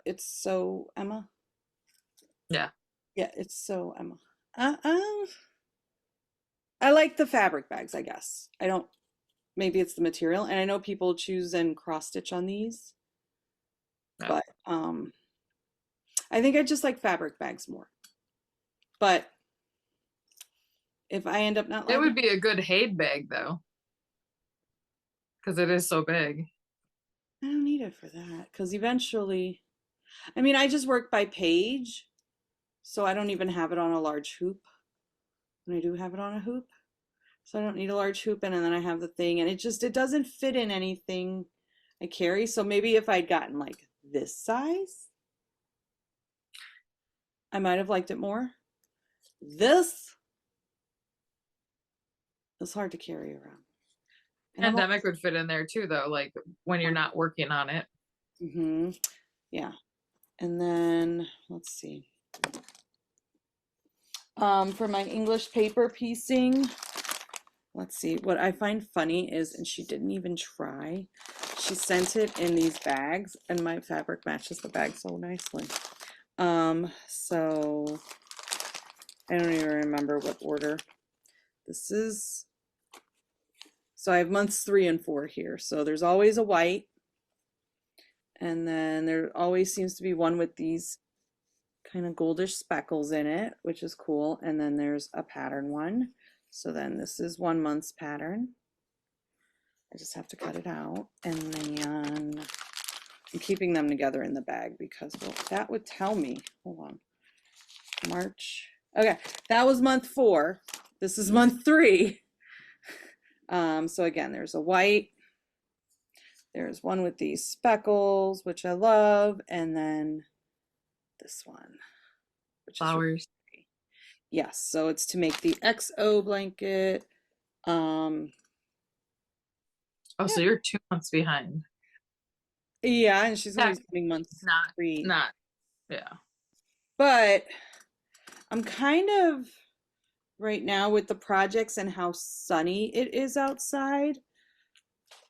It's so Emma. Yeah. Yeah, it's so Emma. I like the fabric bags, I guess. Maybe it's the material, and I know people choose and cross stitch on these, but I think I just like fabric bags more. But if I end up not It liking would be a good Haid bag though, because it is so big. I don't need it for that because eventually, I mean, I just work by page, so I don't even have it on a large hoop. And I do have it on a hoop, so I don't need a large hoop. And then I have the thing, and it doesn't fit in anything I carry. So maybe if I'd gotten like this size, I might have liked it more. This is hard to carry around. And I'm Pandemic would fit in there too, though, like when you're not working on it. yeah. And then let's see. For my English paper piecing, let's see. What I find funny is, and she didn't even try, she sent it in these bags, and my fabric matches the bag so nicely. So I don't even remember what order. This is, so I have months 3 and 4 here. So there's always a white, and then there always seems to be one with these kind of goldish speckles in it, which is cool. And then there's a pattern one. So then this is 1 month's pattern. I just have to cut it out. And then I'm keeping them together in the bag because, well, that would tell me, hold on, March. Okay, that was month 4. This is month 3. So again, there's a white, there's one with these speckles, which I love, and then this one, which Flowers. is really, yes, so it's to make the XO blanket. Oh, Yeah. so you're 2 months behind. Yeah, and she's gonna be spending months Not, 3. not, yeah. But I'm kind of right now with the projects and how sunny it is outside.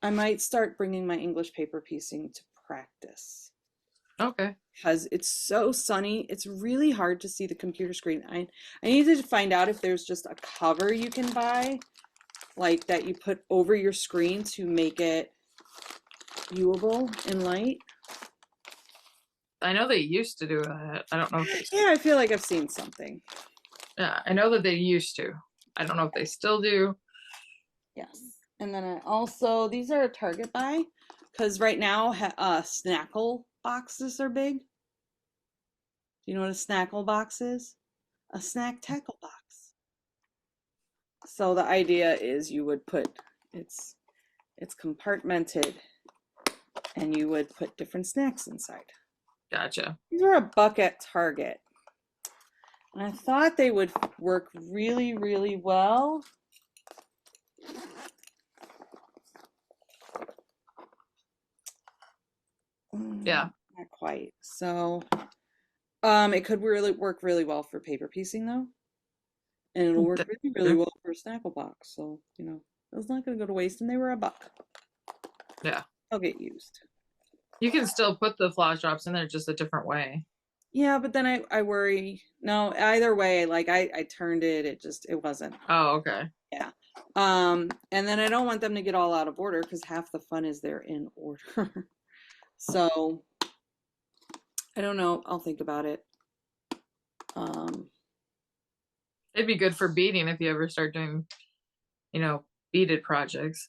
I might start bringing my English paper piecing to practice. Okay. Because it's so sunny, it's really hard to see the computer screen. I need to find out if there's just a cover you can buy, like that you put over your screen to make it viewable in light. I know they used to do that. I don't know if they. Yeah, I feel like I've seen something. Yeah, I know that they used to. I don't know if they still do. Yes. And then I also, these are a Target buy because right now Snackle boxes are big. Do you know what a Snackle box is? A snack tackle box. So the idea is you would put, it's compartmented and you would put different snacks inside. Gotcha. These are $1 at Target. And I thought they would work really, really well. Yeah. Not quite. So it could really work really well for paper piecing though. And it'll work really, really well for a Snackle box. So, you know, it's not gonna go to waste, and they were $1. Yeah. They'll get used. You can still put the flash drops in there just a different way. Yeah, but then I worry. No, either way, like I turned it, it wasn't. Oh, okay. Yeah. And then I don't want them to get all out of order because half the fun is they're in order. So I don't know. I'll think about it. It'd be good for beading if you ever start doing, beaded projects.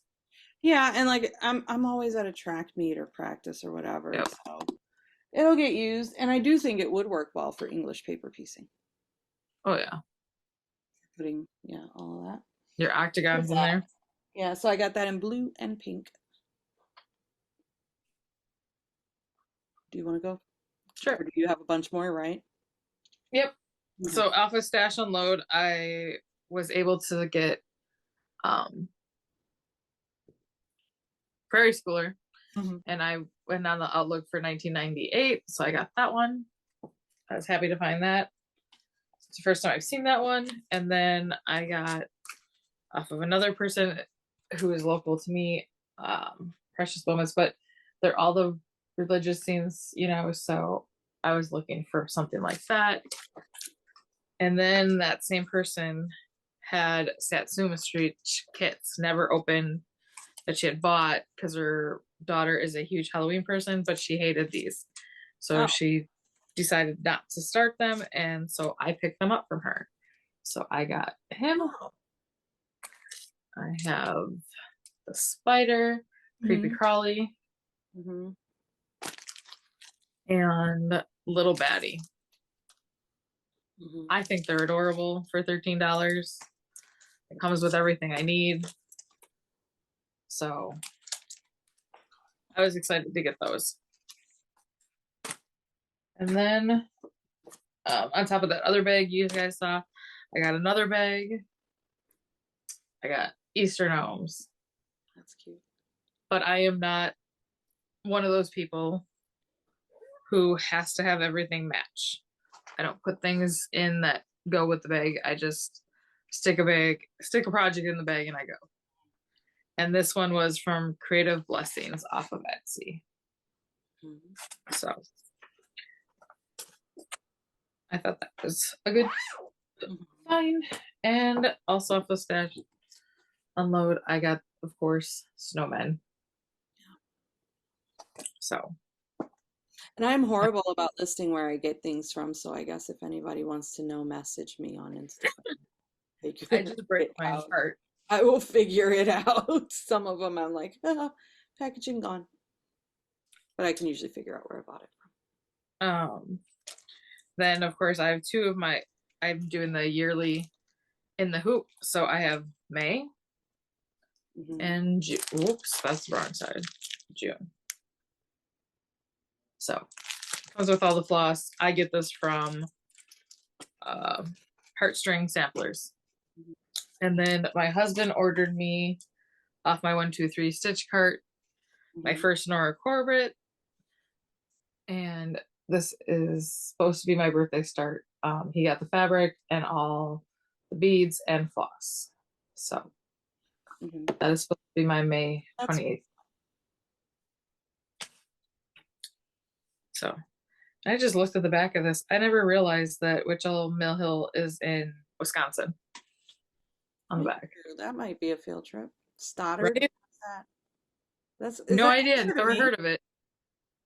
Yeah, and like I'm always at a track meet or practice or whatever, Yep. so it'll get used, and I do think it would work well for English paper piecing. Oh yeah. Putting all of that. Your octagons in there. Yeah, so I got that in blue and pink. Do you want to go? Sure. Or do you have a bunch more, right? Yep. So Alpha Stash Unload, I was able to get Prairie Schooler, and I went on the Outlook for 1998, so I got that one. I was happy to find that. It's the first time I've seen that one. And then I got off of another person who is local to me, Precious Moments, but they're all the religious scenes, so I was looking for something like that. And then that same person had Satsuma Street kits, never opened, that she had bought because her daughter is a huge Halloween person, but she hated these. So she decided not to start them, and so I picked them up from her. So I got him. I have the spider, creepy Mhm. crawly, Mhm. and little baddie. Mhm. I think they're adorable for $13. It comes with everything I need. So I was excited to get those. And then on top of that other bag you guys saw, I got another bag. I got Easter gnomes. That's cute. But I am not one of those people who has to have everything match. I don't put things in that go with the bag. I just stick a project in the bag and I go. And this one was from Creative Blessings off of Etsy. Mhm. So I thought that was a good Mhm. find. And also off the stash unload, I got, of course, snowmen. So And I'm horrible about listing where I get things from, so I guess if anybody wants to know, message me on Instagram. I Figure just break it my out. heart. I will figure it out. Some of them I'm like, packaging gone. But I can usually figure out where I bought it Um, then of course I have I'm doing the yearly in the hoop. So I have May from. Hmm. and June. Whoops, that's the wrong side. June. So comes with all the floss. I get this from uh, Heartstring Samplers. And then my husband ordered me off my 123 stitch cart my Hmm. first Nora Corbett, and this is supposed to be my birthday start. He got the fabric and all the beads and floss. So Hmm. that is supposed to be my May That's 28th. So I just looked at the back of this. I never realized that Witchell Mill Hill is in Wisconsin on the back. that might be a field trip. Stoddard. Right? What's that? Is No that idea. closer to Never me? heard of it.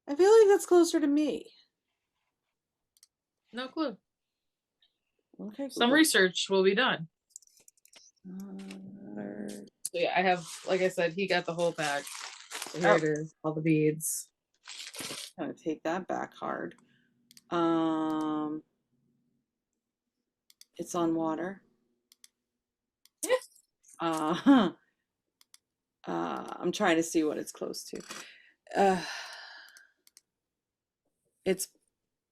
I feel like that's closer to me. No clue. Okay, Some Google. research will be done. Stoddard. So yeah, I have, like I said, he got the whole pack. So here Oh, it is, all the beads. I'm gonna take that back hard. Um, it's on water. Uh, I'm trying to see what it's close to. Uh, it's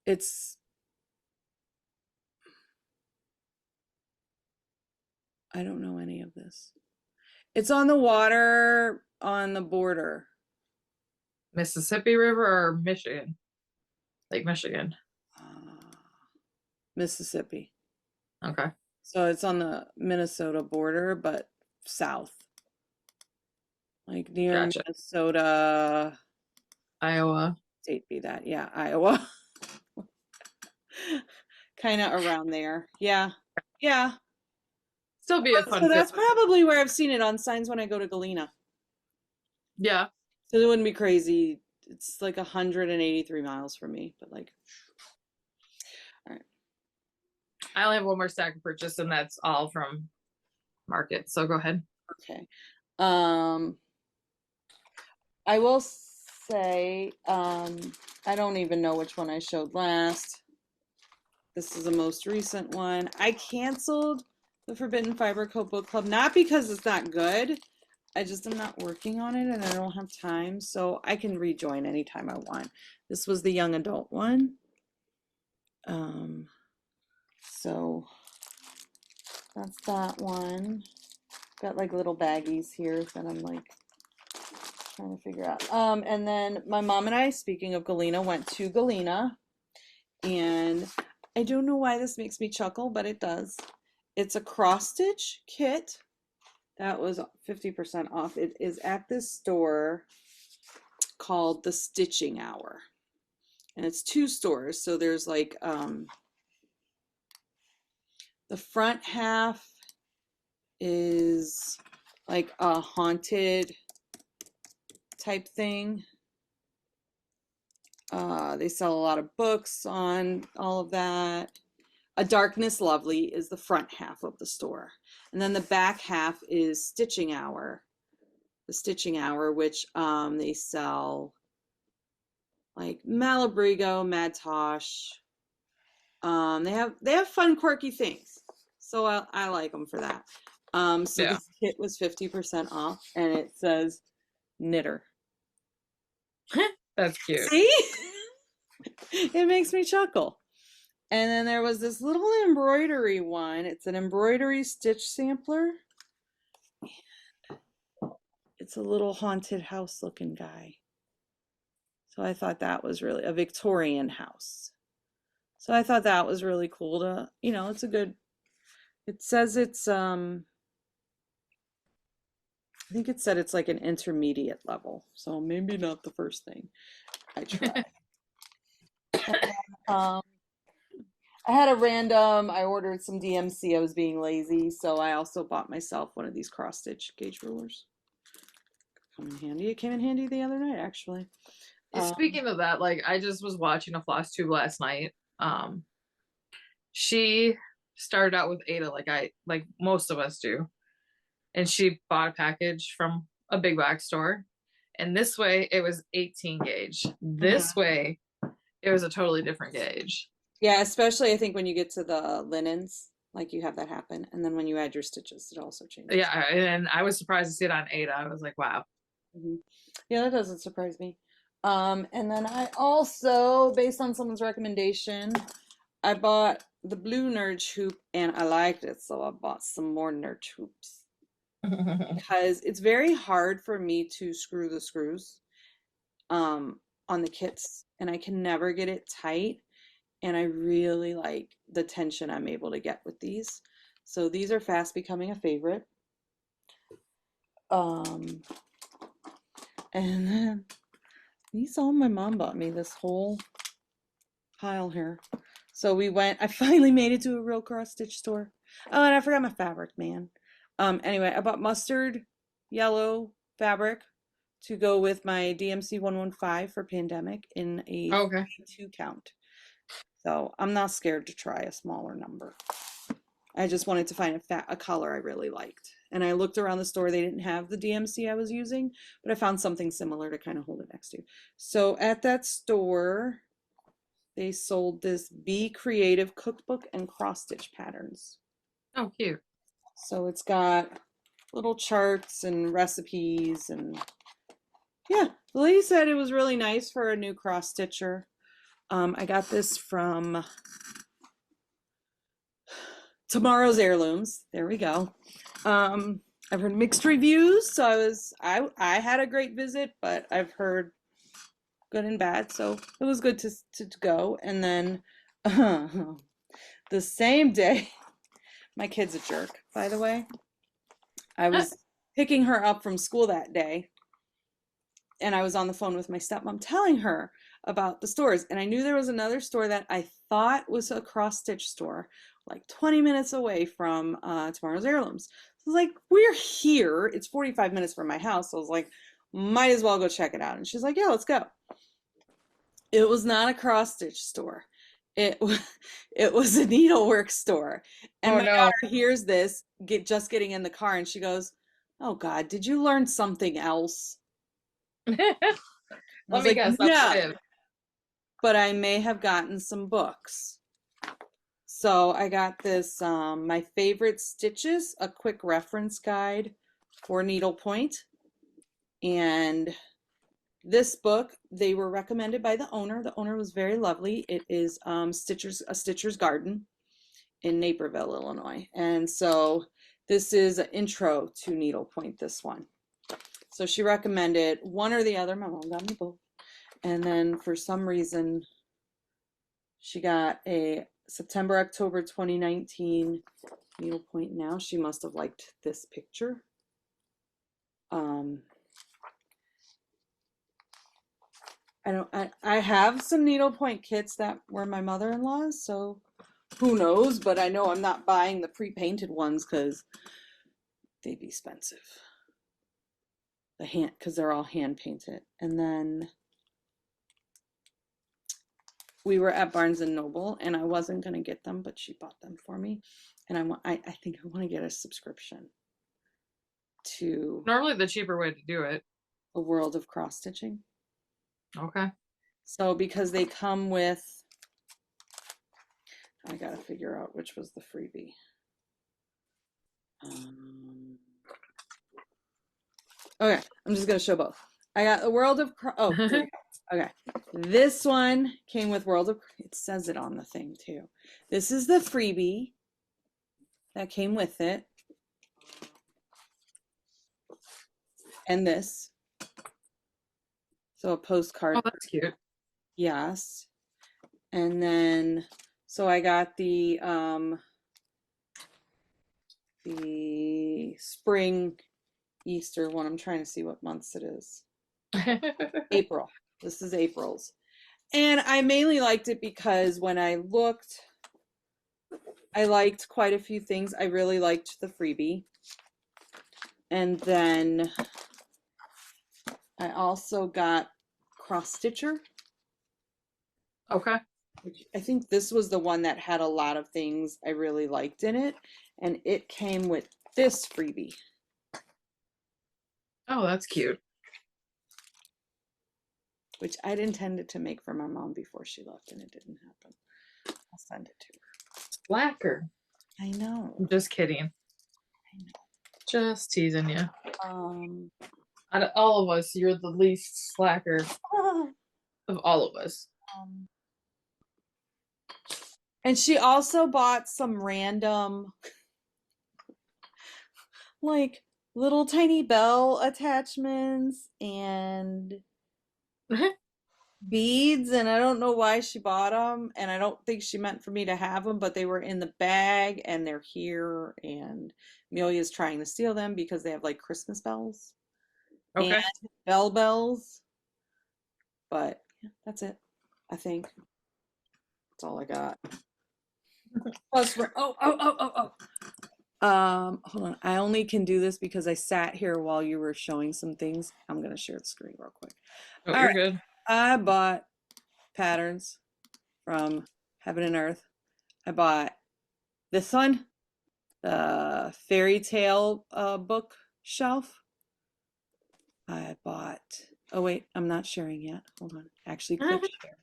it's I don't know any of this. It's on the water on the border. Mississippi River or Michigan? Lake Michigan. Uh, Mississippi. Okay. So it's on the Minnesota border, but south. Like near Gotcha. Minnesota. Iowa. State be that. Yeah, Iowa. Kind of around there. Yeah. Yeah. Still be a fun So fit. that's probably where I've seen it on signs when I go to Galena. Yeah. So it wouldn't be crazy. It's like 183 miles from me, but like, all right. I only have one more stack of purchase, and that's all from Market. So go ahead. Okay. Um, I will say, I don't even know which one I showed last. This is the most recent one. I canceled the Forbidden Fiber Coat Book Club, not because it's not good. I just am not working on it and I don't have time, so I can rejoin anytime I want. This was the young adult one. So that's that one. Got like little baggies here that I'm like trying to figure out. And then my mom and I, speaking of Galena, went to Galena, and I don't know why this makes me chuckle, but it does. It's a cross stitch kit that was 50% off. It is at this store called the Stitching Hour, and it's two stores. So there's like the front half is like a haunted type thing. They sell a lot of books on all of that. A Darkness Lovely is the front half of the store. And then the back half is Stitching Hour. The Stitching Hour, which they sell like Malabrigo, Mad Tosh. They have fun, quirky things. So I like them for that. So Yeah. this kit was 50% off and it says knitter. That's cute. See? It makes me chuckle. And then there was this little embroidery one. It's an embroidery stitch sampler. It's a little haunted house looking guy. So I thought that was really a Victorian house. So I thought that was really cool to, it's a good, it says it's, I think it said it's like an intermediate level. So maybe not the first thing I tried. um, I had I ordered some DMC. I was being lazy. So I also bought myself one of these cross stitch gauge rulers. Come in handy. It came in handy the other night, actually. Speaking of that, like I just was watching a floss tube last night. She started out with Ada, like most of us do, and she bought a package from a big box store. And this way, it was 18 gauge. This way, it was a totally different gauge. Yeah, especially I think when you get to the linens, like you have that happen, and then when you add your stitches, it also changes. Yeah, and I was surprised to see it on Ada. I was like, wow. Yeah, that doesn't surprise me. And then I also, based on someone's recommendation, I bought the blue Nurge hoop and I liked it, so I bought some more Nurge hoops. Because it's very hard for me to screw the screws on the kits, and I can never get it tight. And I really like the tension I'm able to get with these. So these are fast becoming a favorite. And then these all my mom bought me, this whole pile here. So I finally made it to a real cross stitch store. Oh, and I forgot my fabric, man. Anyway, I bought mustard yellow fabric to go with my DMC 115 for pandemic in a 2 count. So I'm not scared to try a smaller number. I just wanted to find a color I really liked. And I looked around the store. They didn't have the DMC I was using, but I found something similar to kind of hold it next to. So at that store, they sold this Be Creative cookbook and cross stitch patterns. Oh, cute. So it's got little charts and recipes, and yeah, the lady said it was really nice for a new cross stitcher. I got this from Tomorrow's Heirlooms. There we go. I've heard mixed reviews, so I had a great visit, but I've heard good and bad, so it was good to go. And then the same day, my kid's a jerk, by the way. I was picking her up from school that day, and I was on the phone with my stepmom telling her about the stores, and I knew there was another store that I thought was a cross stitch store, like 20 minutes away from Tomorrow's Heirlooms. So I was like, we're here. It's 45 minutes from my house. So I was like, might as well go check it out. And she's like, yeah, let's go. It was not a cross stitch store. It was a needlework store. And my daughter hears this, just getting in the car, and she goes, oh God, did you learn something else? Let me guess. No, but I may have gotten some books. So I got this, My Favorite Stitches, a quick reference guide for needlepoint. And this book, they were recommended by the owner. The owner was very lovely. It is A Stitcher's Garden in Naperville, Illinois. And so this is an intro to needlepoint, this one. So she recommended one or the other. My mom got me both. And then for some reason, she got a September, October 2019 needlepoint now. She must have liked this picture. I have some needlepoint kits that were my mother-in-law's, so who knows, but I know I'm not buying the pre-painted ones because they'd be expensive. Because they're all hand painted. And then we were at Barnes and Noble, and I wasn't gonna get them, but she bought them for me, and I think I want to get a subscription to Normally the cheaper way to do it. a World of Cross Stitching. Okay. So because they come with, I gotta figure out which was the freebie. Okay, I'm just gonna show both. I got the World of oh, here we go. Okay, this one came with World of, it says it on the thing too. This is the freebie that came with it. And this. So a postcard. Oh, that's cute. Yes. And then, so I got the spring Easter one. I'm trying to see what months it is. April. This is April's. And I mainly liked it because when I looked, I liked quite a few things. I really liked the freebie. And then I also got Cross Stitcher. Okay. I think this was the one that had a lot of things I really liked in it. And it came with this freebie. Oh, that's cute. Which I'd intended to make for my mom before she left, and it didn't happen. I'll send it to her. Slacker. I know. I'm just kidding. I know. Just teasing you. Out of all of us, you're the least slacker of all of us. And she also bought some random, like, little tiny bell attachments and beads, and I don't know why she bought them, and I don't think she meant for me to have them, but they were in the bag and they're here, and Amelia's trying to steal them because they have like Christmas bells. Okay. And bells. But yeah, that's it, I think. That's all I got. Plus, hold on. I only can do this because I sat here while you were showing some things. I'm gonna share the screen real quick. Oh, you're good. I bought patterns from Heaven and Earth. I bought this one, the fairy tale bookshelf. I bought, oh wait, I'm not sharing yet. Hold on. Actually click share.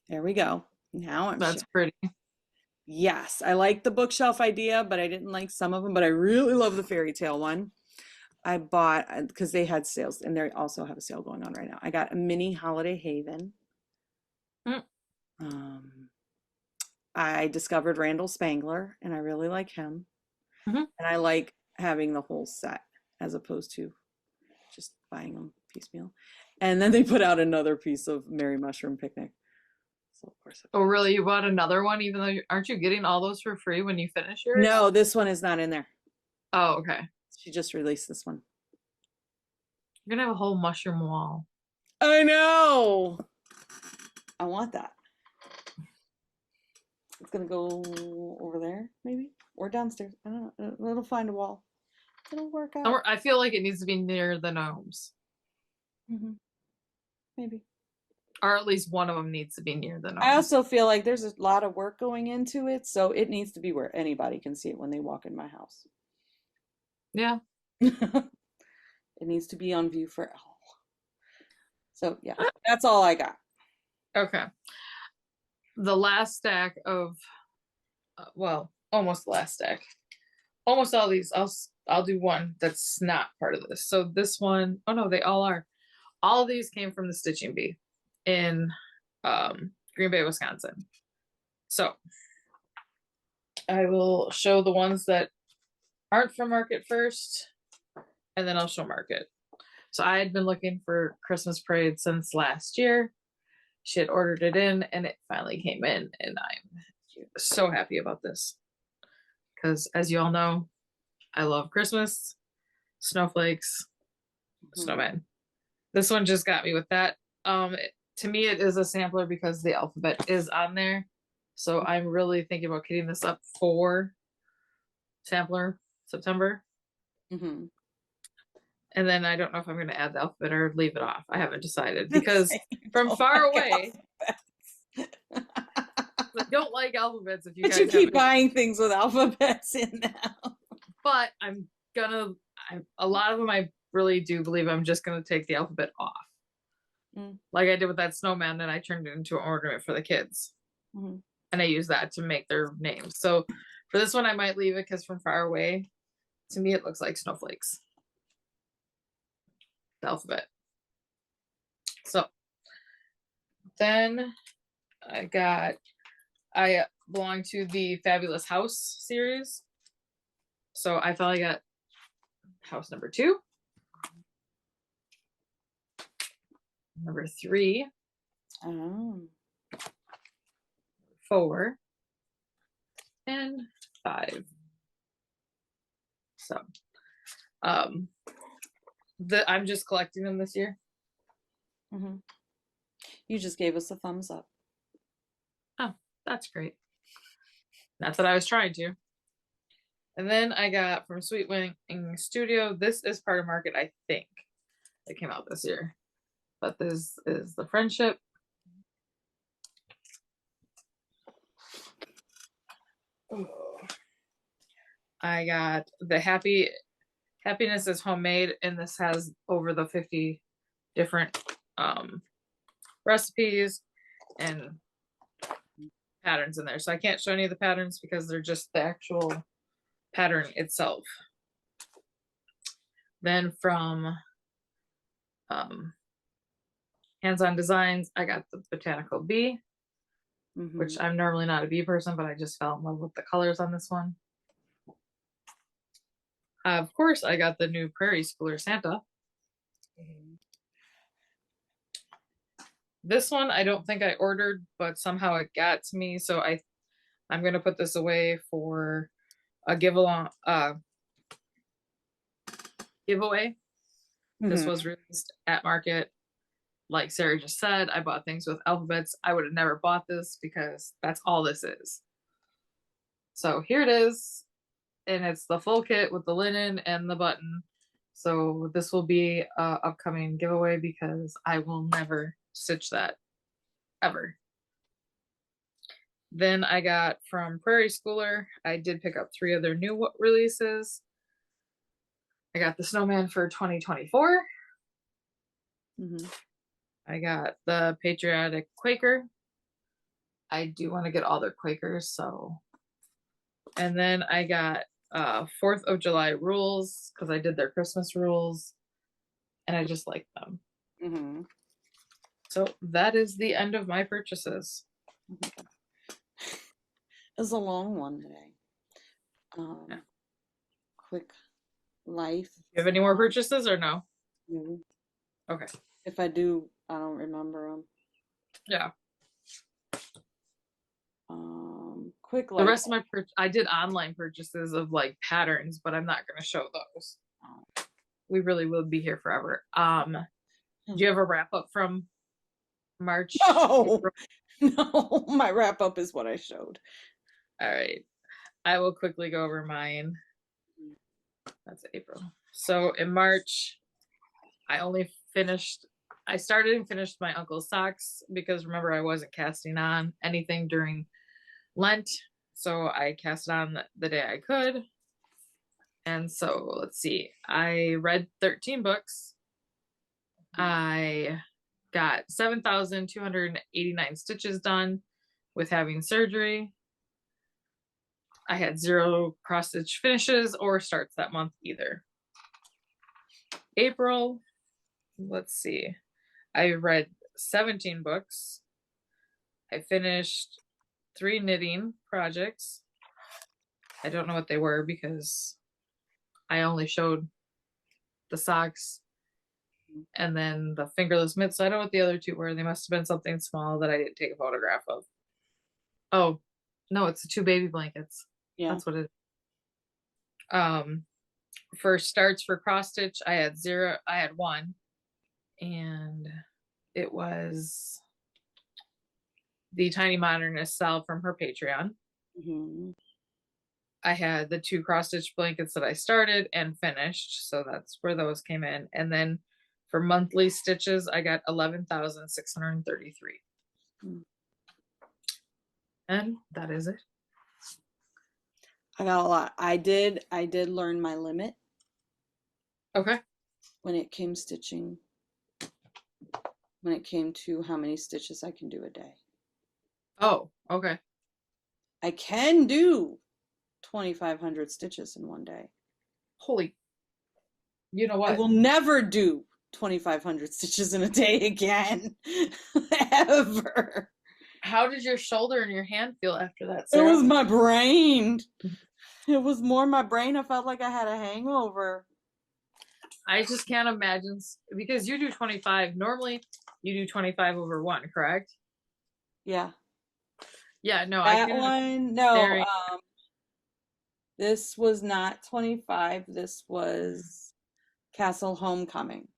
There we go. Now I'm That's sharing. pretty. Yes, I like the bookshelf idea, but I didn't like some of them, but I really love the fairy tale one. I bought, because they had sales, and they also have a sale going on right now. I got a mini holiday haven. I discovered Randall Spangler, and I really like him. And I like having the whole set as opposed to just buying them piecemeal. And then they put out another piece of Merry Mushroom Picnic. So of course. Oh, really? You bought another one, even though aren't you getting all those for free when you finish yours? No, this one is not in there. Oh, okay. She just released this one. You're gonna have a whole mushroom wall. I know. I want that. It's gonna go over there, maybe, or downstairs. I don't know. It'll find a wall. It'll work out. I feel like it needs to be near the gnomes. Maybe. Or at least one of them needs to be near the gnomes. I also feel like there's a lot of work going into it, so it needs to be where anybody can see it when they walk in my house. Yeah. It needs to be on view for all. So yeah, that's all I got. Okay. The last stack of, well, almost the last stack. Almost all these. I'll do one that's not part of this. So this one, oh no, they all are. All of these came from the Stitching Bee in Green Bay, Wisconsin. So I will show the ones that aren't from Market first, and then I'll show Market. So I had been looking for Christmas Parade since last year. She had ordered it in, and it finally came in, and I'm so happy about this. Because as you all know, I love Christmas, snowflakes, snowman. This one just got me with that. To me, it is a sampler because the alphabet is on there. So I'm really thinking about getting this up for sampler September. And then I don't know if I'm going to add the alphabet or leave it off. I haven't decided because from far away, I don't like alphabets if you But guys you keep have buying things with alphabets in now. but a lot of them I really do believe I'm just gonna take the alphabet off. Mm. Like I did with that snowman, and I turned it into an ornament for the kids. Mm-hmm. And I use that to make their names. So for this one, I might leave it because from far away, to me, it looks like snowflakes. The alphabet. So then I belong to the Fabulous House series. So I finally got house number 2. Number 3. Oh. 4. And 5. So I'm just collecting them this year. Mm-hmm. You just gave us a thumbs up. Oh, that's great. Not that I was trying to. And then I got from Sweet Wing Studio. This is part of Market, I think. It came out this year. But this is the Friendship. I got the Happiness is Homemade, and this has over the 50 different recipes and patterns in there. So I can't show any of the patterns because they're just the actual pattern itself. Then from Hands-On Designs, I got the Botanical Bee, which I'm normally not a bee person, but I just fell in love with the colors on this one. Of course, I got the new Prairie Schooler Santa. This one I don't think I ordered, but somehow it got to me, so I'm gonna put this away for a giveaway. This was released at Market. Like Sarah just said, I bought things with alphabets. I would have never bought this because that's all this is. So here it is, and it's the full kit with the linen and the button. So this will be a upcoming giveaway because I will never stitch that ever. Then I got from Prairie Schooler, I did pick up 3 of their new releases. I got the Snowman for 2024. I got the Patriotic Quaker. I do want to get all their Quakers, so. And then I got 4th of July rules because I did their Christmas rules and I just like them. So that is the end of my purchases. It was a long one today. Yeah. Quick life. You have any more purchases or no? Okay. If I do, I don't remember them. Yeah. Quick life. The rest of my I did online purchases of like patterns, but I'm not going to show those. We really will be here forever. Do you have a wrap up from March? No, no, my wrap up is what I showed. All right. I will quickly go over mine. That's April. So in March, I started and finished my uncle's socks because remember I wasn't casting on anything during Lent. So I cast it on the day I could. And so let's see. I read 13 books. I got 7,289 stitches done with having surgery. I had 0 cross stitch finishes or starts that month either. April, let's see. I read 17 books. I finished 3 knitting projects. I don't know what they were because I only showed the socks and then the fingerless mitts. So I don't know what the other 2 were. They must have been something small that I didn't take a photograph of. Oh, no, it's the 2 baby blankets. Yeah. That's what it is. For starts for cross stitch, I had 0. I had 1. And it was the Tiny Modernist Sal from her Patreon. I had the 2 cross stitch blankets that I started and finished, so that's where those came in. And then for monthly stitches, I got 11,633. And that is it. I got a lot. I did learn my limit Okay. when it came stitching, when it came to how many stitches I can do a day. Oh, okay. I can do 2,500 stitches in one day. Holy, you know I what? will never do 2,500 stitches in a day again. Ever. How did your shoulder and your hand feel after that, It Sarah? was my brain. It was more my brain. I felt like I had a hangover. I just can't imagine because you do 25. Normally, you do 25 over one, correct? Yeah. Yeah, no, I That couldn't. one, no. Staring. This was not 25. This was Castle Homecoming.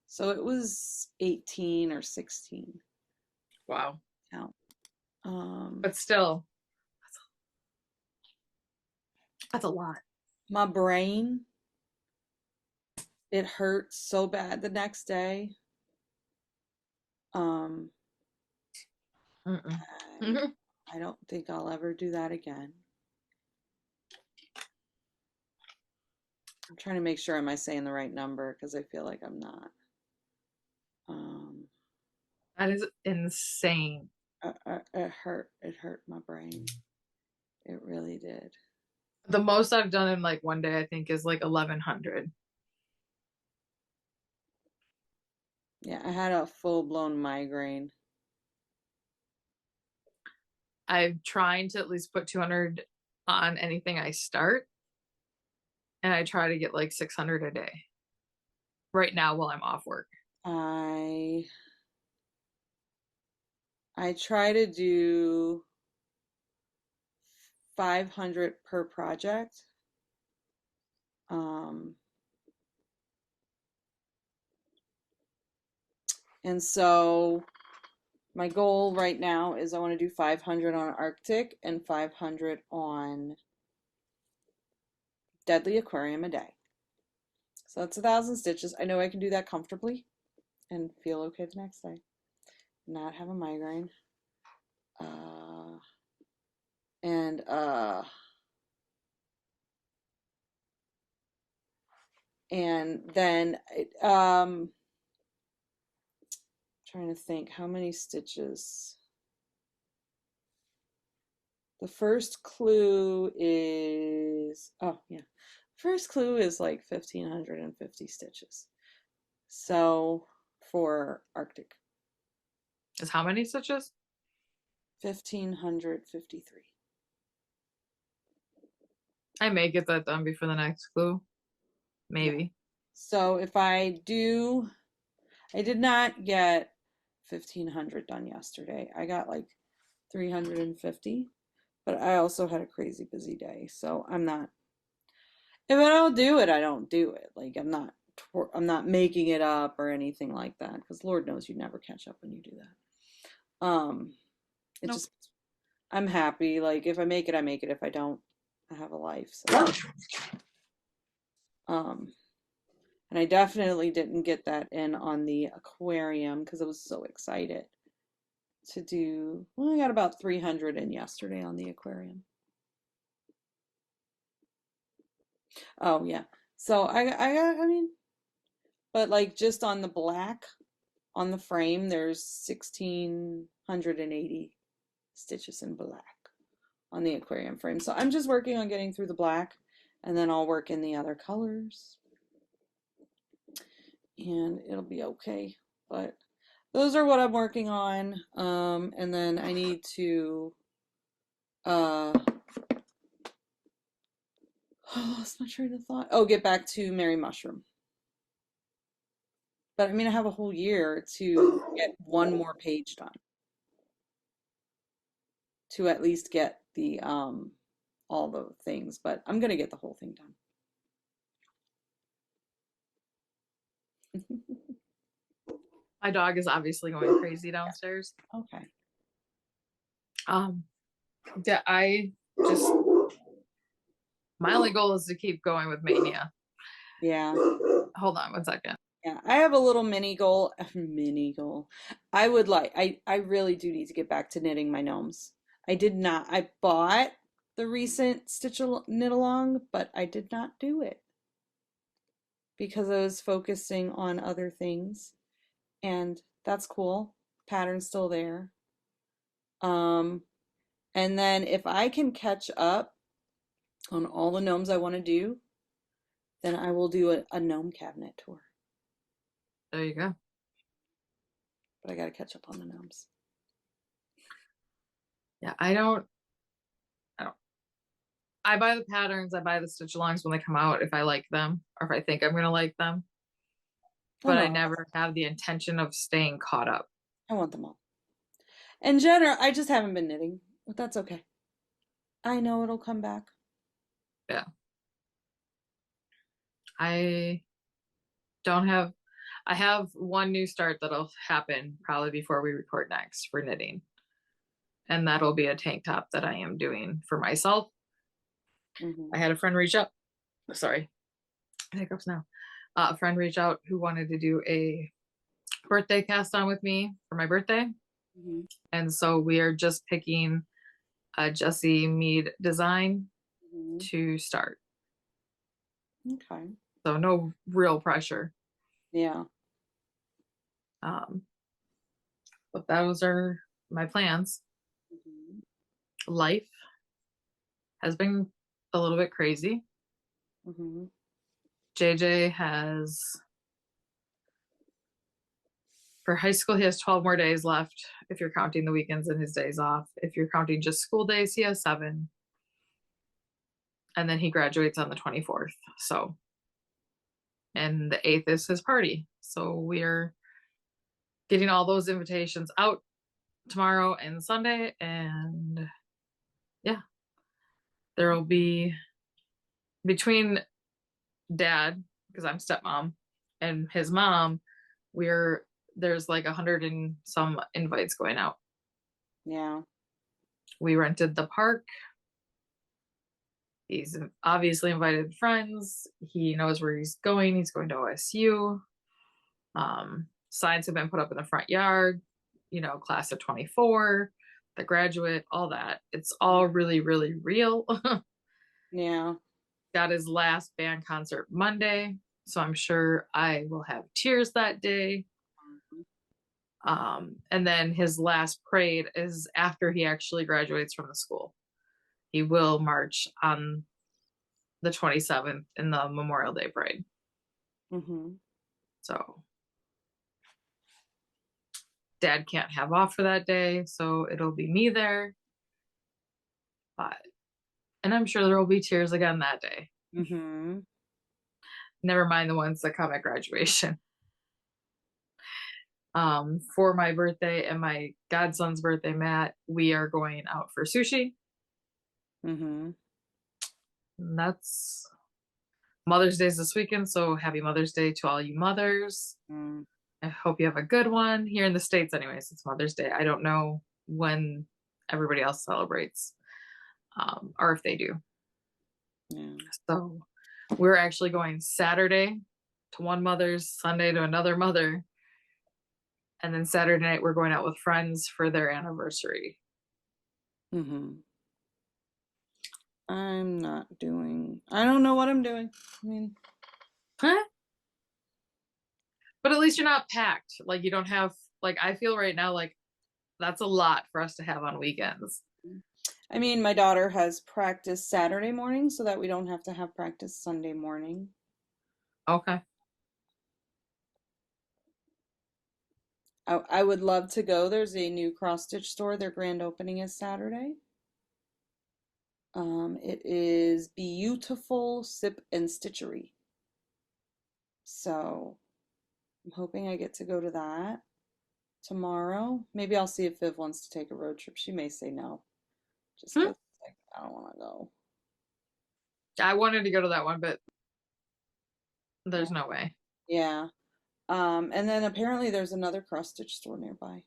So it was 18 or 16 Wow. count. But still, that's a lot. My brain, it hurt so bad the next day. Um, Mm-mm. I don't think I'll ever do that again. I'm trying to make sure am I saying the right number because I feel like I'm not. That is insane. It hurt. It hurt my brain. It really did. The most I've done in like one day, I think, is like 1,100. Yeah, I had a full-blown migraine. I'm trying to at least put 200 on anything I start, and I try to get like 600 a day right now while I'm off work. I try to do 500 per project. And so my goal right now is I want to do 500 on Arctic and 500 on Deadly Aquarium a day. So that's 1,000 stitches. I know I can do that comfortably and feel okay the next day. Not have a migraine. And then trying to think how many stitches. The first clue is, oh yeah, first clue is like 1,550 stitches. So for Arctic, Is how many stitches? 1,553. I may get that done before the next clue. Yeah. Maybe. So if I do, I did not get 1,500 done yesterday. I got like 350, but I also had a crazy busy day. So I'm not, if I don't do it, I don't do it. Like I'm not making it up or anything like that because Lord knows you never catch up when you do that. It Nope. just, I'm happy. Like if I make it, I make it. If I don't, I have a life. So, and I definitely didn't get that in on the aquarium because I was so excited to do. Well, I got about 300 in yesterday on the aquarium. Oh yeah. So I mean, but like just on the black on the frame, there's 1,680 stitches in black on the aquarium frame. So I'm just working on getting through the black and then I'll work in the other colors and it'll be okay. But those are what I'm working on. And then I need to I lost my train of thought. Oh, get back to Mary Mushroom. But I mean, I have a whole year to get one more page done. To at least get the all the things, but I'm gonna get the whole thing done. My dog is obviously going crazy downstairs. Okay. Yeah, I just my only goal is to keep going with Mania. Yeah. Hold on 1 second. Yeah, I have a little mini goal. Mini goal. I would like. I really do need to get back to knitting my gnomes. I did not. I bought the recent knit along, but I did not do it because I was focusing on other things, and that's cool. Pattern's still there. Um, and then if I can catch up on all the gnomes I want to do, then I will do a gnome cabinet tour. There you go. But I got to catch up on the gnomes. Yeah, I buy the patterns, I buy the stitch alongs when they come out if I like them or if I think I'm gonna like them. Oh But I no, never have the intention of staying caught up. I want them all. In general, I just haven't been knitting, but that's okay. I know it'll come back. Yeah. I don't have I have one new start that'll happen probably before we record next for knitting. And that'll be a tank top that I am doing for myself. Mm-hmm. I had a friend reach out. Sorry, hiccups now. A friend reach out who wanted to do a birthday cast on with me for my birthday. Mm-hmm. And so we are just picking a Jessie Mead design Mm-hmm. to start. Okay. So no real pressure. Yeah. Um, but those are my plans. Mm-hmm. Life has been a little bit crazy. Mm-hmm. JJ has, for high school, he has 12 more days left if you're counting the weekends and his days off. If you're counting just school days, he has 7. And then he graduates on the 24th. So, and the 8th is his party. So we're getting all those invitations out tomorrow and Sunday. And yeah, there will be between dad, because I'm stepmom, and his mom, there's like 100 and some invites going out. Yeah. We rented the park. He's obviously invited friends. He knows where he's going. He's going to OSU. Signs have been put up in the front yard, class of 24, the graduate, all that. It's all really, really real. Yeah. Got his last band concert Monday, so I'm sure I will have tears that day. And then his last parade is after he actually graduates from the school. He will march on the 27th in the Memorial Day parade. Mm-hmm. So dad can't have off for that day, so it'll be me there. And I'm sure there will be tears again that day. Mm-hmm. Never mind the ones that come at graduation. For my birthday and my godson's birthday, Matt, we are going out for sushi. Mm-hmm. And that's Mother's Day's this weekend, so happy Mother's Day to all you mothers. Mm. I hope you have a good one. Here in the States, anyways, it's Mother's Day. I don't know when everybody else celebrates, or if they do. Yeah. So we're actually going Saturday to one mother's, Sunday to another mother. And then Saturday night, we're going out with friends for their anniversary. Mm-hmm. I don't know what I'm doing. I mean, Huh? But at least you're not packed. Like you don't have, like I feel right now like that's a lot for us to have on weekends. my daughter has practice Saturday morning so that we don't have to have practice Sunday morning. Okay. I would love to go. There's a new cross stitch store. Their grand opening is Saturday. It is Beautiful Sip and Stitchery. So I'm hoping I get to go to that tomorrow. Maybe I'll see if Viv wants to take a road trip. She may say no. Just because like, I don't want to go. I wanted to go to that one, but there's no way. Yeah. And then apparently there's another cross stitch store nearby.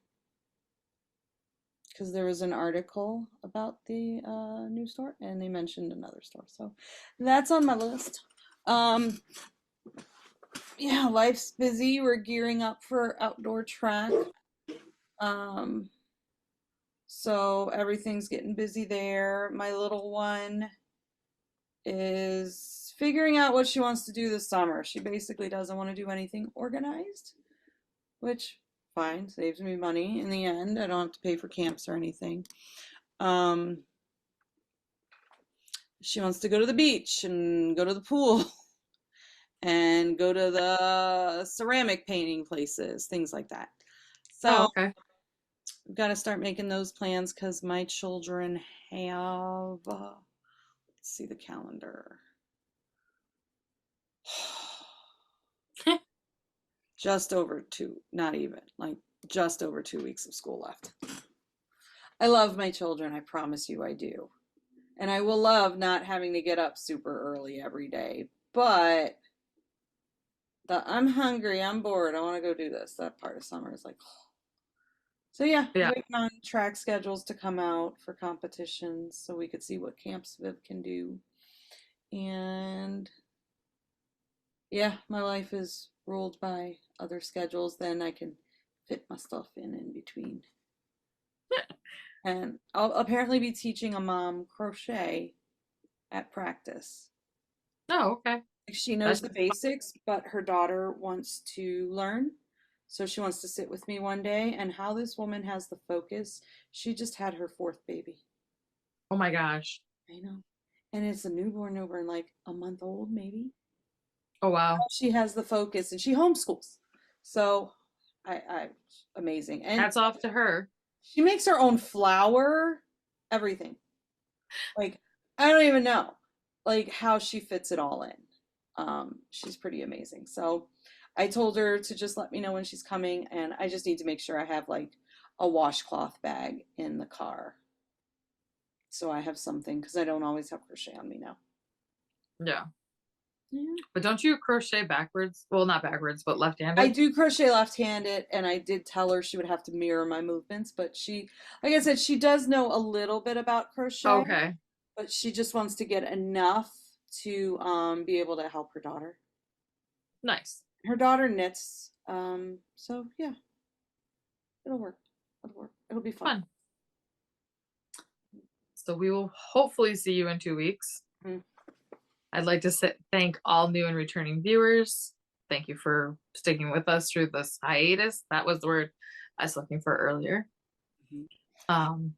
Because there was an article about the new store and they mentioned another store. So that's on my list. Yeah, life's busy. We're gearing up for outdoor track. Um, So everything's getting busy there. My little one is figuring out what she wants to do this summer. She basically doesn't want to do anything organized, which fine, saves me money in the end. I don't have to pay for camps or anything. Um, she wants to go to the beach and go to the pool and go to the ceramic painting places, things like that. Oh, So okay. I've got to start making those plans because my children have, let's see the calendar. Just over two, not even, like just over 2 weeks of school left. I love my children, I promise you I do. And I will love not having to get up super early every day. But I'm hungry, I'm bored, I want to go do this. That part of summer is like, so yeah, Yeah. waiting on track schedules to come out for competitions so we could see what Camps Viv can do. And yeah, my life is ruled by other schedules. Then I can fit my stuff in between. And I'll apparently be teaching a mom crochet at practice. Oh, okay. She knows That's the basics, but her daughter wants to learn. So she wants to sit with me one day. And how this woman has the focus, she just had her fourth baby. oh my gosh. I know. And it's a newborn over in like a month old, maybe. Oh wow. She has the focus and she homeschools. So I amazing. And Hats off to her. she makes her own flour, everything. Like, I don't even know like how she fits it all in. She's pretty amazing. So I told her to just let me know when she's coming, and I just need to make sure I have like a washcloth bag in the car. So I have something because I don't always have crochet on me now. Yeah. Yeah. But don't you crochet backwards? Well, not backwards, but I left-handed? do crochet left-handed, and I did tell her she would have to mirror my movements, but she, like I said, she does know a little bit about crochet, Okay. but she just wants to get enough to be able to help her daughter. Nice. Her daughter knits, so yeah, it'll work. It'll work. It'll be fun. Fun. So we will hopefully see you in 2 weeks. Mhm. I'd like to thank all new and returning viewers. Thank you for sticking with us through this hiatus. That was the word I was looking for earlier. Mhm. Um,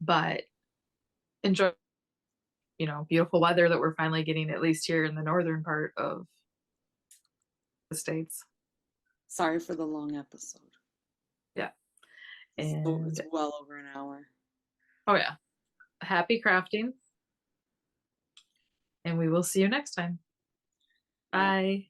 but enjoy, beautiful weather that we're finally getting, at least here in the northern part of the States. Sorry for the long episode. Yeah. So it's And well over an hour. oh yeah. Happy crafting. And we will see you next time. Bye.